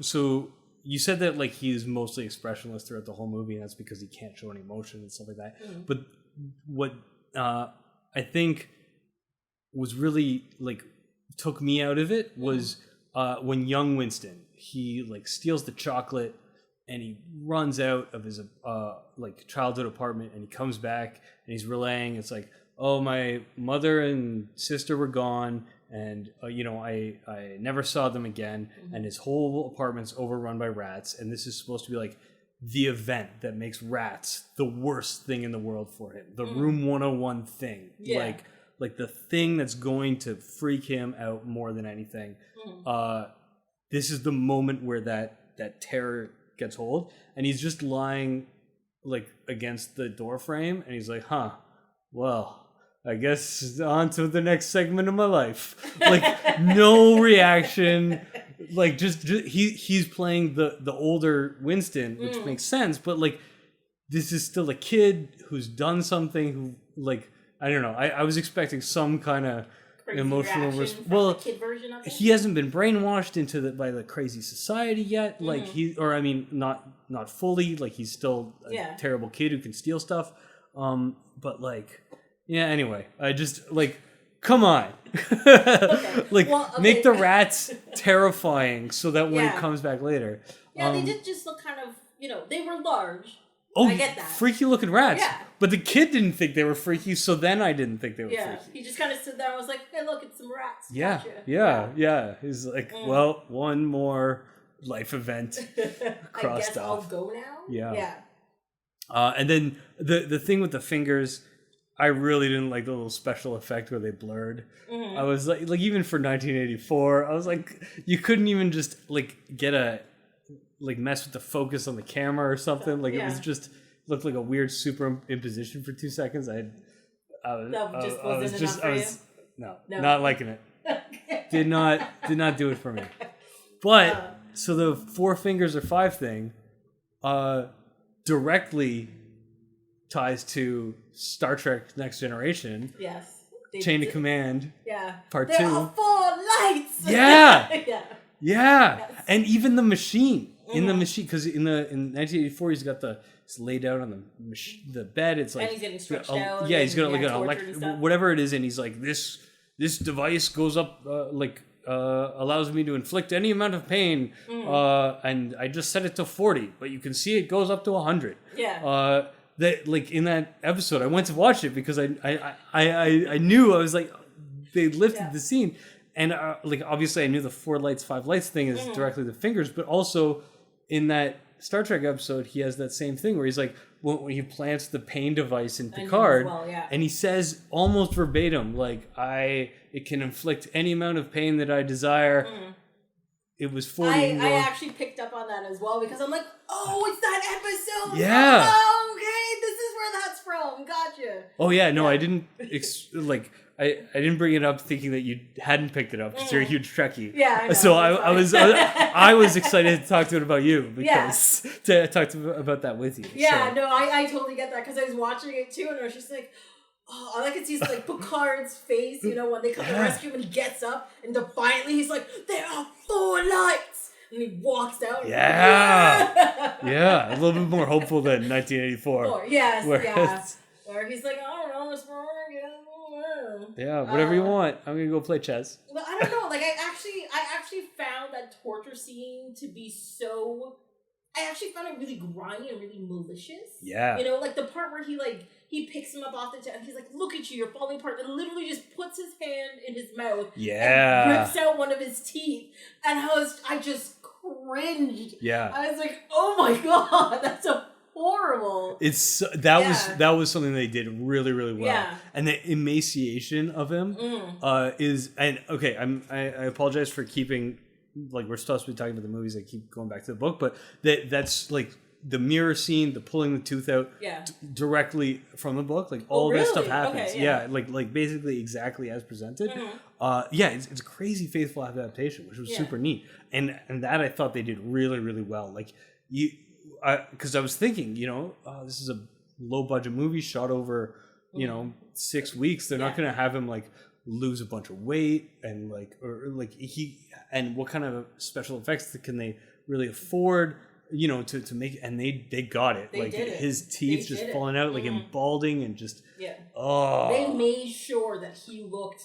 you said that he's mostly expressionless throughout the whole movie, and that's because he can't show any emotion and stuff like that. Mm-hmm. But what I think was really took me out of it was when young Winston, he steals the chocolate and he runs out of his childhood apartment, and he comes back and he's relaying, it's like, oh, my mother and sister were gone, and I never saw them again. Mm-hmm. And his whole apartment's overrun by rats, and this is supposed to be the event that makes rats the worst thing in the world for him, the Room 101 thing. Yeah. The thing that's going to freak him out more than anything. This is the moment where that terror gets hold, and he's just lying against the door frame, and he's like, well, I guess on to the next segment of my life. No reaction. Just he's playing the older Winston, which makes sense, but this is still a kid who's done something who I don't know. I was expecting some kind of crazy emotional reaction from well, the kid version of it. he hasn't been brainwashed into by the crazy society yet. Like not fully. Like he's still a terrible kid who can steal stuff. But like, yeah. Anyway, I just like, come on, make the rats terrifying so that when it comes back later. Yeah, they did just look kind of, they were large. Oh, I get that. Freaky looking rats. Yeah. But the kid didn't think they were freaky, so then I didn't think they were freaky. He just kind of stood there and was like, hey, look, it's some rats. Yeah, Gotcha. yeah. He's like, well, one more life event crossed I guess off. I'll go now? Yeah. And then the thing with the fingers, I really didn't like the little special effect where they blurred. Mm-hmm. I was like even for 1984, I was like, you couldn't even just like get mess with the focus on the camera or something. Like it was just looked like a weird superimposition for 2 seconds. Not liking it. Did not do it for me. But so the 4 fingers or 5 thing directly ties to Star Trek Next Generation. Yes. Chain of Command. Yeah. Part 2. There are 4 lights. Yeah. Yeah. Yes. And even the machine. In the machine, because in 1984 he's laid out on the bed. It's like and he's getting stretched out. Yeah, he's got like whatever it is, and he's like this device goes up allows me to inflict any amount of pain, and I just set it to 40, but you can see it goes up to 100. Yeah. That like in that episode, I went to watch it because I knew I was like they lifted the scene, and like obviously I knew the 4 lights 5 lights thing is directly the fingers, but also. In that Star Trek episode, he has that same thing where he's like, when he plants the pain device in Picard, and he says almost verbatim, like, it can inflict any amount of pain that I desire. It was 40 I actually picked up on that as well because I'm like, oh, it's that episode. Yeah. Oh, okay, this is where that's from. Gotcha. Oh yeah, no, I didn't I didn't bring it up thinking that you hadn't picked it up because you're a huge Trekkie. Yeah, I know. So I was excited to talk to it about you because to talk about that with you. Yeah, so. no, I totally get that because I was watching it too and I was just like, oh, all I could see is like Picard's face, when they come to rescue him and he gets up and defiantly he's like, there are 4 lights. And he walks out. Yeah. Yeah, a little bit more hopeful than 1984. Oh, yes, Where he's like, I don't know, Miss Moore, yeah, whatever you want. I'm gonna go play chess. But I don't know. Like I actually found that torture scene to be so. I actually found it really grimy and really malicious. Yeah. Like the part where he picks him up off the chair and he's like, "Look at you, you're falling apart." And literally just puts his hand in his mouth. Yeah. And rips out one of his teeth, and I just cringed. Yeah. I was like, "Oh my god, that's so horrible." That was something they did really, really well. Yeah. And the emaciation of him is I apologize for keeping like we're supposed to be talking about the movies. I keep going back to the book, but that's like the mirror scene, the pulling the tooth out directly from the book. Like all that stuff happens. Okay, yeah. Like basically exactly as presented. It's a crazy faithful adaptation, which was super neat. And that I thought they did really, really well. Like because I was thinking, this is a low budget movie shot over, 6 weeks. They're not going to have him like lose a bunch of weight and and what kind of special effects can they really afford, to make, and they got it. They did it. His teeth just falling out, like and balding and just, They made sure that he looked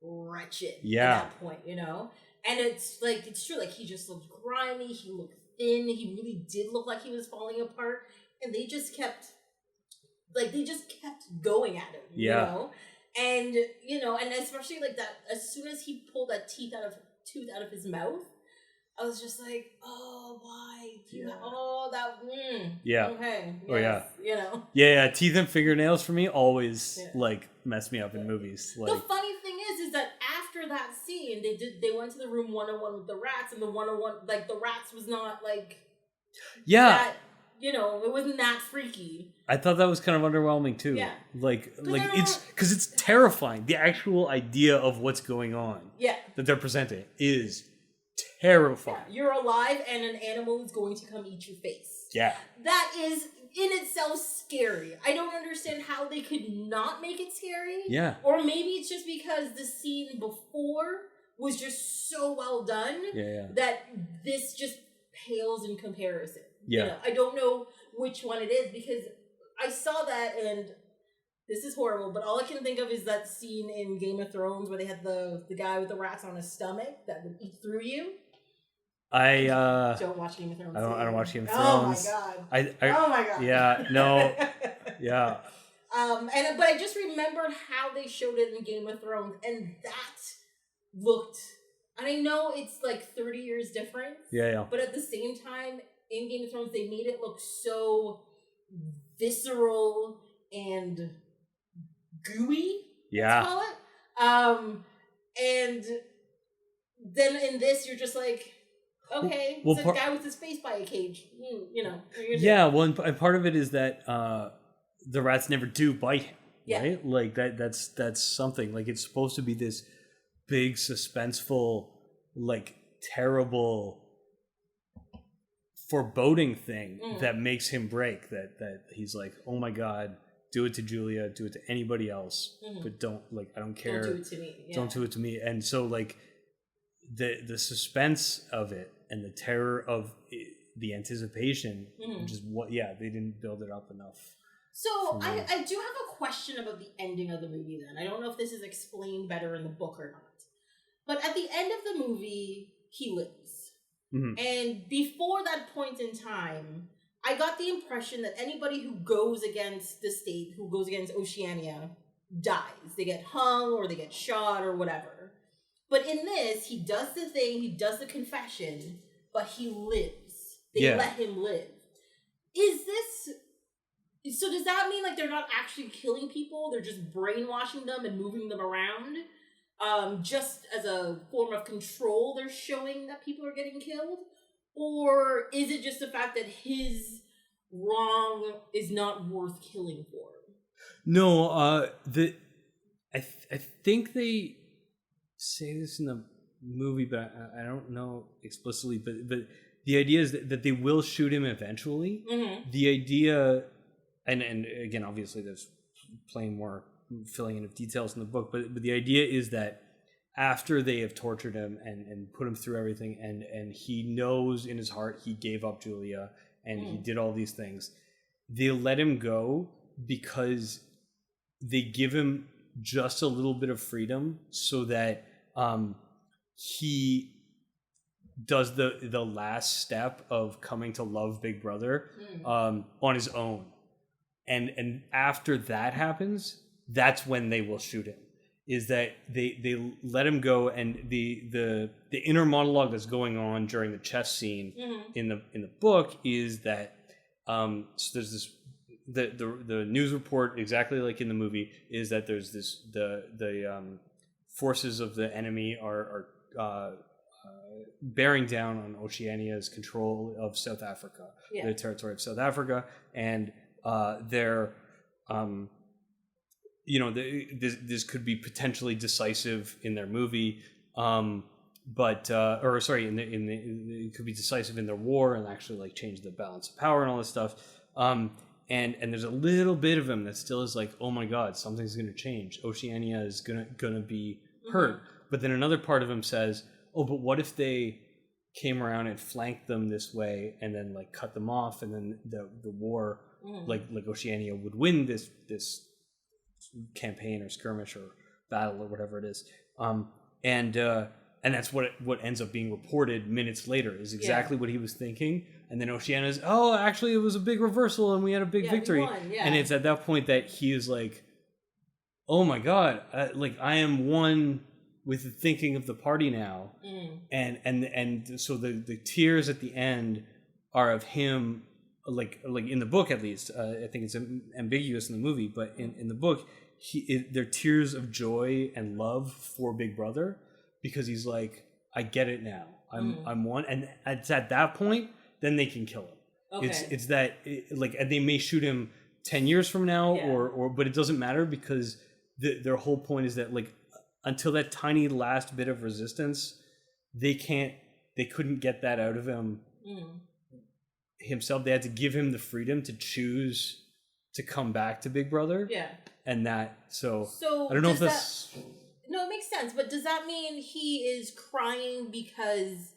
wretched at that point, and it's like, it's true. Like he just looked grimy. He looked thin. He really did look like he was falling apart, and they just kept going at him, and and especially like that. As soon as he pulled that tooth out of his mouth, I was just like, oh, why? Okay. Yes, yeah. Teeth and fingernails for me always like mess me up in movies. Like, the funny thing is that after that scene, they went to the room 101 with the rats, and the 101 like the rats was not like that, it wasn't that freaky. I thought that was kind of underwhelming too. Yeah, like it's because it's terrifying. The actual idea of what's going on. Yeah, that they're presenting is terrifying. Yeah, you're alive and an animal is going to come eat your face. Yeah. That is itself scary. I don't understand how they could not make it scary. Yeah. Or maybe it's just because the scene before was just so well done that this just pales in comparison. Yeah. You know, I don't know which one it is because I saw that and this is horrible, but all I can think of is that scene in Game of Thrones where they had the guy with the rats on his stomach that would eat through you. I don't watch Game of Thrones. I don't watch Game of Thrones. Oh my god. Oh my god. Yeah, no. Yeah. But I just remembered how they showed it in Game of Thrones, and that looked, and I know it's like 30 years difference. Yeah. But at the same time, in Game of Thrones, they made it look so visceral and gooey. Yeah. Let's call it. And then in this, you're just like, okay, it's a guy with his face by a cage. You know. Yeah, well, and part of it is that the rats never do bite him, right? Like that's something. Like it's supposed to be this big, suspenseful, like terrible, foreboding thing that makes him break. That he's like, oh my god, do it to Julia, do it to anybody else, but don't, like, I don't care. Don't do it to me. Yeah. Don't do it to me. And so like the suspense of it and the terror of it, the anticipation, which is what, they didn't build it up enough. So I do have a question about the ending of the movie then. I don't know if this is explained better in the book or not. But at the end of the movie, he lives. And before that point in time, I got the impression that anybody who goes against the state, who goes against Oceania, dies. They get hung or they get shot or whatever. But in this, he does the thing, he does the confession, but he lives. They let him live. So does that mean like they're not actually killing people? They're just brainwashing them and moving them around? Just as a form of control, they're showing that people are getting killed? Or is it just the fact that his wrong is not worth killing for? No, I think they say this in the movie, but I don't know explicitly. But the idea is that they will shoot him eventually. The idea, and again, obviously, there's plenty more filling in of details in the book, but the idea is that after they have tortured him and put him through everything, and he knows in his heart he gave up Julia and he did all these things, they let him go because they give him just a little bit of freedom so that he does the last step of coming to love Big Brother on his own. And after that happens, that's when they will shoot him. Is that they let him go, and the inner monologue that's going on during the chess scene in the book is that so there's this the news report, exactly like in the movie, is that there's this the forces of the enemy are bearing down on Oceania's control of South Africa, the territory of South Africa, and they're this could be potentially decisive in their movie, it could be decisive in their war and actually like change the balance of power and all this stuff. And there's a little bit of him that still is like, oh my god, something's going to change. Oceania is gonna be hurt. But then another part of him says, oh, but what if they came around and flanked them this way and then like cut them off, and then the war, like Oceania would win this campaign or skirmish or battle or whatever it is, and that's what ends up being reported minutes later is exactly what he was thinking. And then Oceania's, oh, actually it was a big reversal and we had a big victory. We won, and it's at that point that he is like, oh my god, I am one with the thinking of the party now. And so the tears at the end are of him, like in the book at least. I think it's ambiguous in the movie, but in the book, they're tears of joy and love for Big Brother, because he's like, I get it now. I'm one, and it's at that point then they can kill him. Okay. It's that and they may shoot him 10 years from now, or but it doesn't matter, because their whole point is that like until that tiny last bit of resistance, they couldn't get that out of him himself. They had to give him the freedom to choose to come back to Big Brother. Yeah. And that, so I don't know does if that's... No, it makes sense, but does that mean he is crying because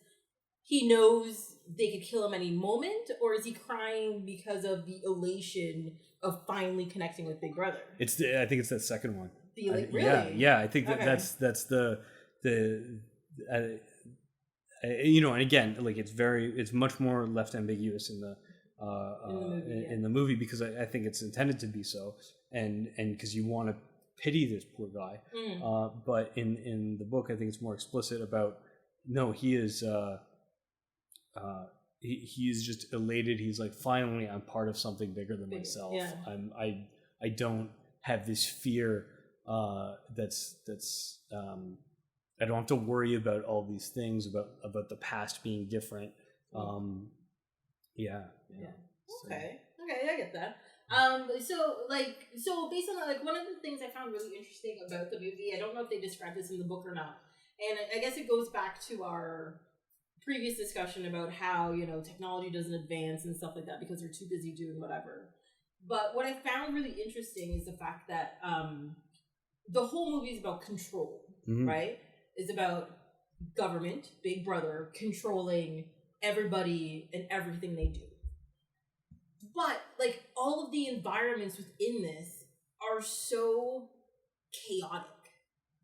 he knows they could kill him any moment, or is he crying because of the elation of finally connecting with Big Brother? I think it's that second one. Really? Yeah. I think that's the you know, and again, like it's much more left ambiguous in the movie because I think it's intended to be so, and because you want to pity this poor guy, but in the book I think it's more explicit about no, he is he's just elated. He's like, finally I'm part of something bigger than myself. Yeah. I don't have this fear that's I don't have to worry about all these things about the past being different. Yeah. Okay, I get that. So based on that, like one of the things I found really interesting about the movie, I don't know if they described this in the book or not, and I guess it goes back to our previous discussion about how, you know, technology doesn't advance and stuff like that because they're too busy doing whatever. But what I found really interesting is the fact that the whole movie is about control, right? It's about government, Big Brother, controlling everybody and everything they do. But, like, all of the environments within this are so chaotic,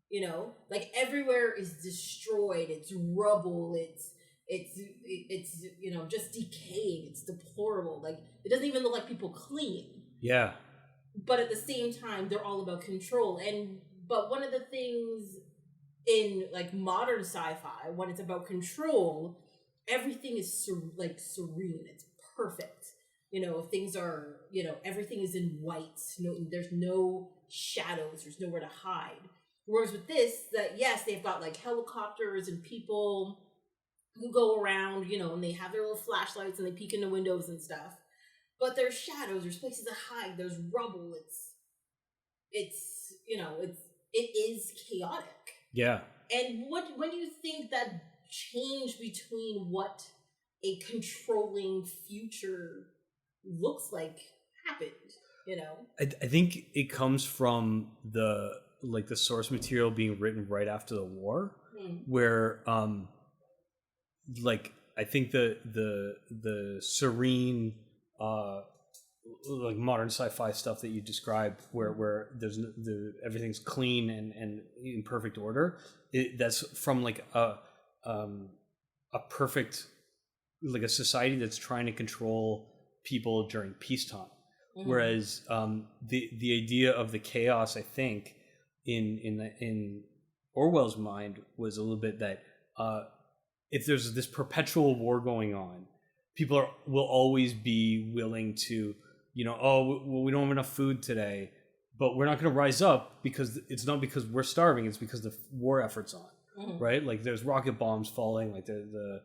you know? Like, everywhere is destroyed, it's rubble, it's you know, just decaying, it's deplorable. Like, it doesn't even look like people clean. Yeah. But at the same time, they're all about control. But one of the things in, like, modern sci-fi, when it's about control, everything is, serene. It's perfect. You know, things are, you know, everything is in white. No, there's no shadows. There's nowhere to hide. Whereas with this, that yes, they've got, like, helicopters and people who go around, you know, and they have their little flashlights and they peek into windows and stuff. But there's shadows, there's places to hide, there's rubble. It's you know, it is chaotic. Yeah. And when do you think that change between what a controlling future looks like happened? You know, I think it comes from the source material being written right after the war, where like I think the serene like modern sci-fi stuff that you described, where there's everything's clean and in perfect order, that's from like a perfect, like a society that's trying to control people during peacetime. Whereas the idea of the chaos, I think, in Orwell's mind was a little bit that if there's this perpetual war going on, people will always be willing to, you know, oh, well, we don't have enough food today, but we're not going to rise up because it's not because we're starving, it's because the war effort's on, right? Like there's rocket bombs falling, like the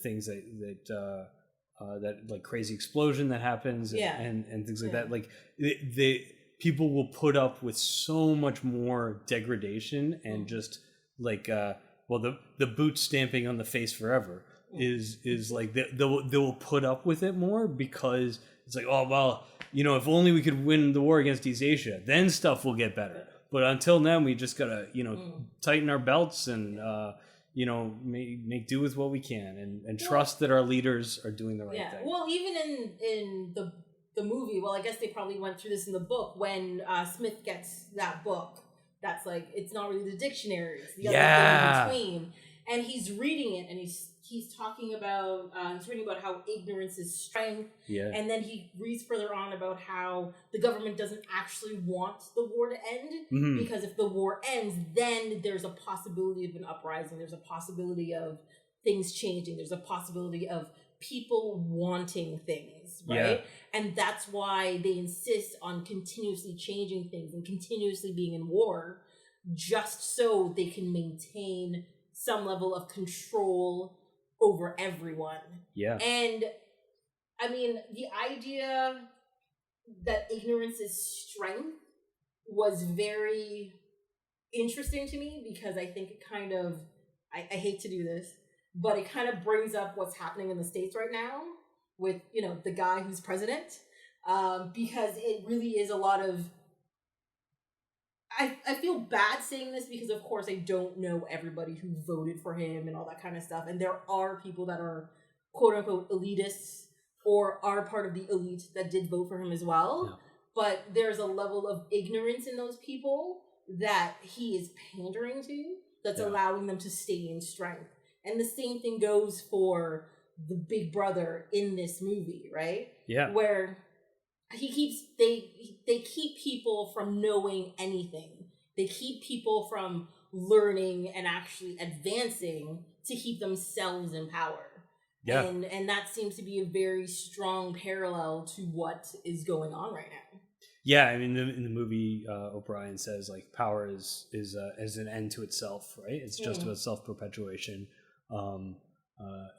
things that like crazy explosion that happens, and things like that. Like people will put up with so much more degradation and just like the boot stamping on the face forever is like they will put up with it more because it's like, oh well, you know, if only we could win the war against East Asia, then stuff will get better. But until then, we just gotta, you know, tighten our belts and you know, make do with what we can and trust that our leaders are doing the right thing. Well, even in the movie, well, I guess they probably went through this in the book when Smith gets that book. That's like, it's not really the dictionary, it's the other thing in between. And he's reading it, and he's talking about he's reading about how ignorance is strength. And then he reads further on about how the government doesn't actually want the war to end, because if the war ends, then there's a possibility of an uprising, there's a possibility of things changing, there's a possibility of people wanting things, right? And that's why they insist on continuously changing things and continuously being in war, just so they can maintain some level of control over everyone. And I mean, the idea that ignorance is strength was very interesting to me, because I think it kind of, I hate to do this, but it kind of brings up what's happening in the States right now, with, the guy who's president, because it really is a lot of. I feel bad saying this because, of course, I don't know everybody who voted for him and all that kind of stuff. And there are people that are, quote unquote, elitists or are part of the elite that did vote for him as well. Yeah. But there's a level of ignorance in those people that he is pandering to that's allowing them to stay in strength. And the same thing goes for the big brother in this movie, right? Yeah. Where they keep people from knowing anything. They keep people from learning and actually advancing to keep themselves in power. Yeah. And that seems to be a very strong parallel to what is going on right now. Yeah, I mean, in the movie, O'Brien says like power is an end to itself, right? It's just about self-perpetuation.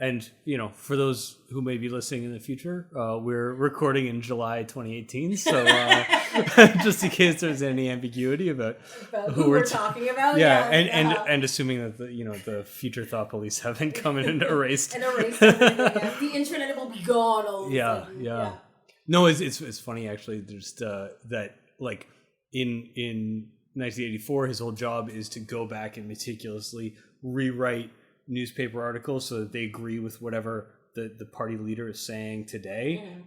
And for those who may be listening in the future, we're recording in July 2018, so just in case there's any ambiguity about who we're talking about. Yeah, and assuming that the future thought police haven't come in and erased everything. Yeah. The internet will be gone. All yeah. No, it's funny actually. There's that like in 1984, his whole job is to go back and meticulously rewrite newspaper articles so that they agree with whatever the party leader is saying today.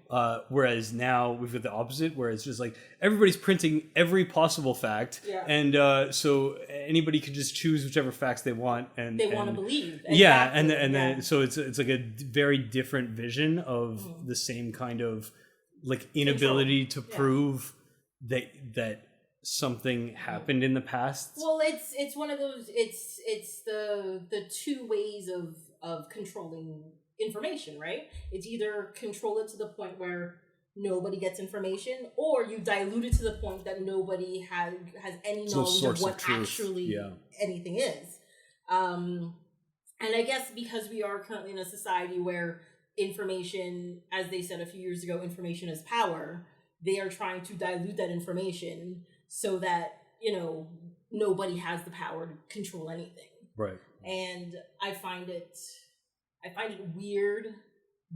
Whereas now we've got the opposite, where it's just like everybody's printing every possible fact, and so anybody can just choose whichever facts they want and they want to believe. Exactly. Yeah, and then so it's like a very different vision of the same kind of like inability to prove that something happened in the past. Well, it's one of those. It's the two ways of controlling information, right? It's either control it to the point where nobody gets information, or you dilute it to the point that nobody has any knowledge of what actually anything is. And I guess because we are currently in a society where information, as they said a few years ago, information is power, they are trying to dilute that information so that, nobody has the power to control anything. Right. And I find it weird,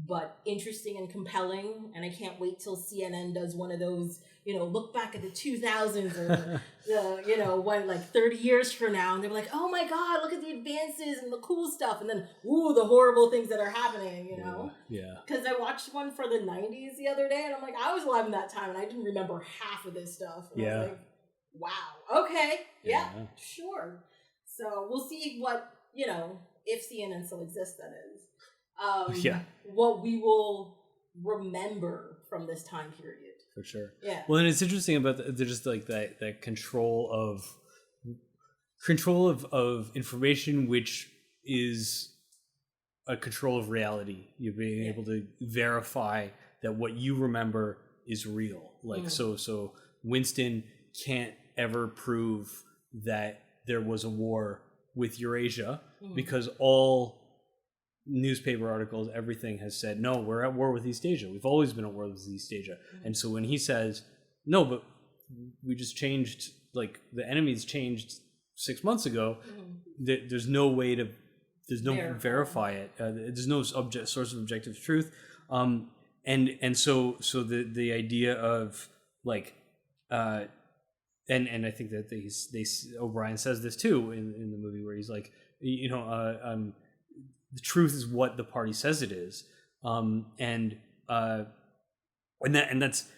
but interesting and compelling. And I can't wait till CNN does one of those, look back at the 2000s or when like 30 years from now, and they're like, oh my God, look at the advances and the cool stuff. And then, the horrible things that are happening, Yeah. Because I watched one for the 90s the other day, and I'm like, I was alive in that time and I didn't remember half of this stuff. And I was like, wow, okay, yeah, sure. So we'll see what, if CNN still exists, that is. What we will remember from this time period. For sure. Yeah. Well, and it's interesting about just like that control of information, which is a control of reality. You're being able to verify that what you remember is real. Like so Winston can't ever prove that there was a war with Eurasia because all newspaper articles, everything has said, no, we're at war with East Asia. We've always been at war with East Asia. And so when he says, no, but we just changed, like the enemy's changed 6 months ago, there's no way to, verify it. There's no source of objective truth. And so the idea of like, and I think that O'Brien says this too in the movie, where he's like, the truth is what the party says it is, and that's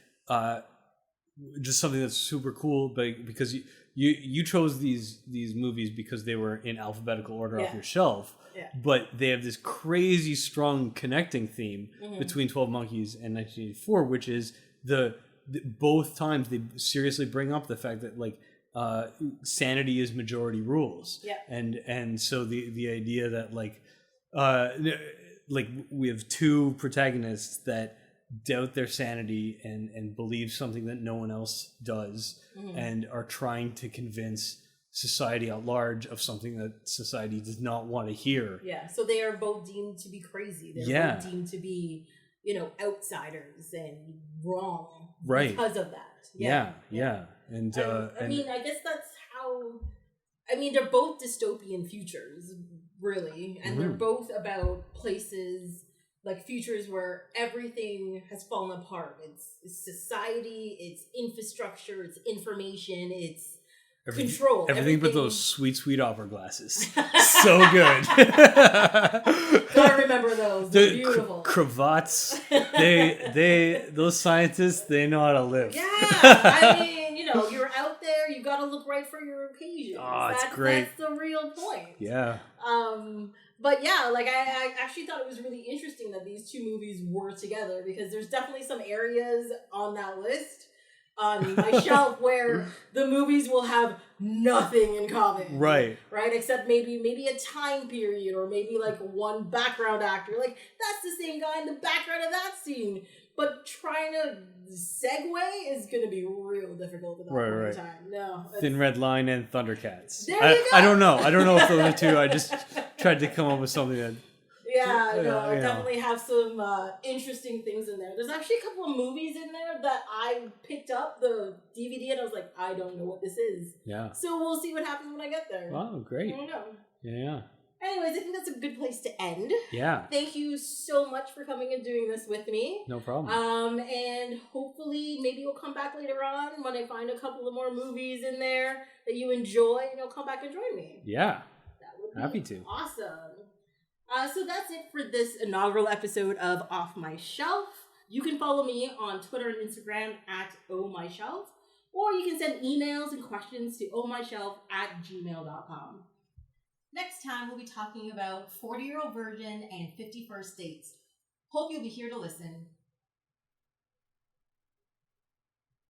just something that's super cool, because you chose these movies because they were in alphabetical order off your shelf, but they have this crazy strong connecting theme between 12 Monkeys and 1984, which is both times they seriously bring up the fact that like sanity is majority rules, and so the idea that like we have two protagonists that doubt their sanity and believe something that no one else does, and are trying to convince society at large of something that society does not want to hear. Yeah, so they are both deemed to be crazy. They're both deemed to be, outsiders and wrong because of that. Yeah. And I mean, I guess that's how. I mean, they're both dystopian futures, really, and they're both about places like futures where everything has fallen apart. It's society, it's infrastructure, it's information, it's control. Everything but those sweet opera glasses. So good. Gotta remember those. They're beautiful. Cravats. Those scientists, they know how to live. Yeah, I mean, you're out there. You gotta look right for your occasion. Oh, it's great. That's the real point. Yeah. But yeah, like I actually thought it was really interesting that these two movies were together, because there's definitely some areas on that list on my shelf where the movies will have nothing in common. Right. Except maybe a time period, or maybe like one background actor. Like, that's the same guy in the background of that scene. But trying to segue is going to be real difficult at that point in time. No. Thin Red Line and Thundercats. There you go. I don't know. I don't know if those are two. I just tried to come up with something that... I definitely have some interesting things in there. There's actually a couple of movies in there that I picked up the DVD and I was like, I don't know what this is. Yeah. So we'll see what happens when I get there. Wow, great. I don't know. Yeah. Anyways, I think that's a good place to end. Yeah. Thank you so much for coming and doing this with me. No problem. And hopefully maybe you'll come back later on when I find a couple of more movies in there that you enjoy, and you'll come back and join me. Yeah. That would be happy to. Awesome. So that's it for this inaugural episode of Off My Shelf. You can follow me on Twitter and Instagram at ohmyshelf, or you can send emails and questions to ohmyshelf@gmail.com. Next time, we'll be talking about 40-Year-Old Virgin and 51st Dates. Hope you'll be here to listen.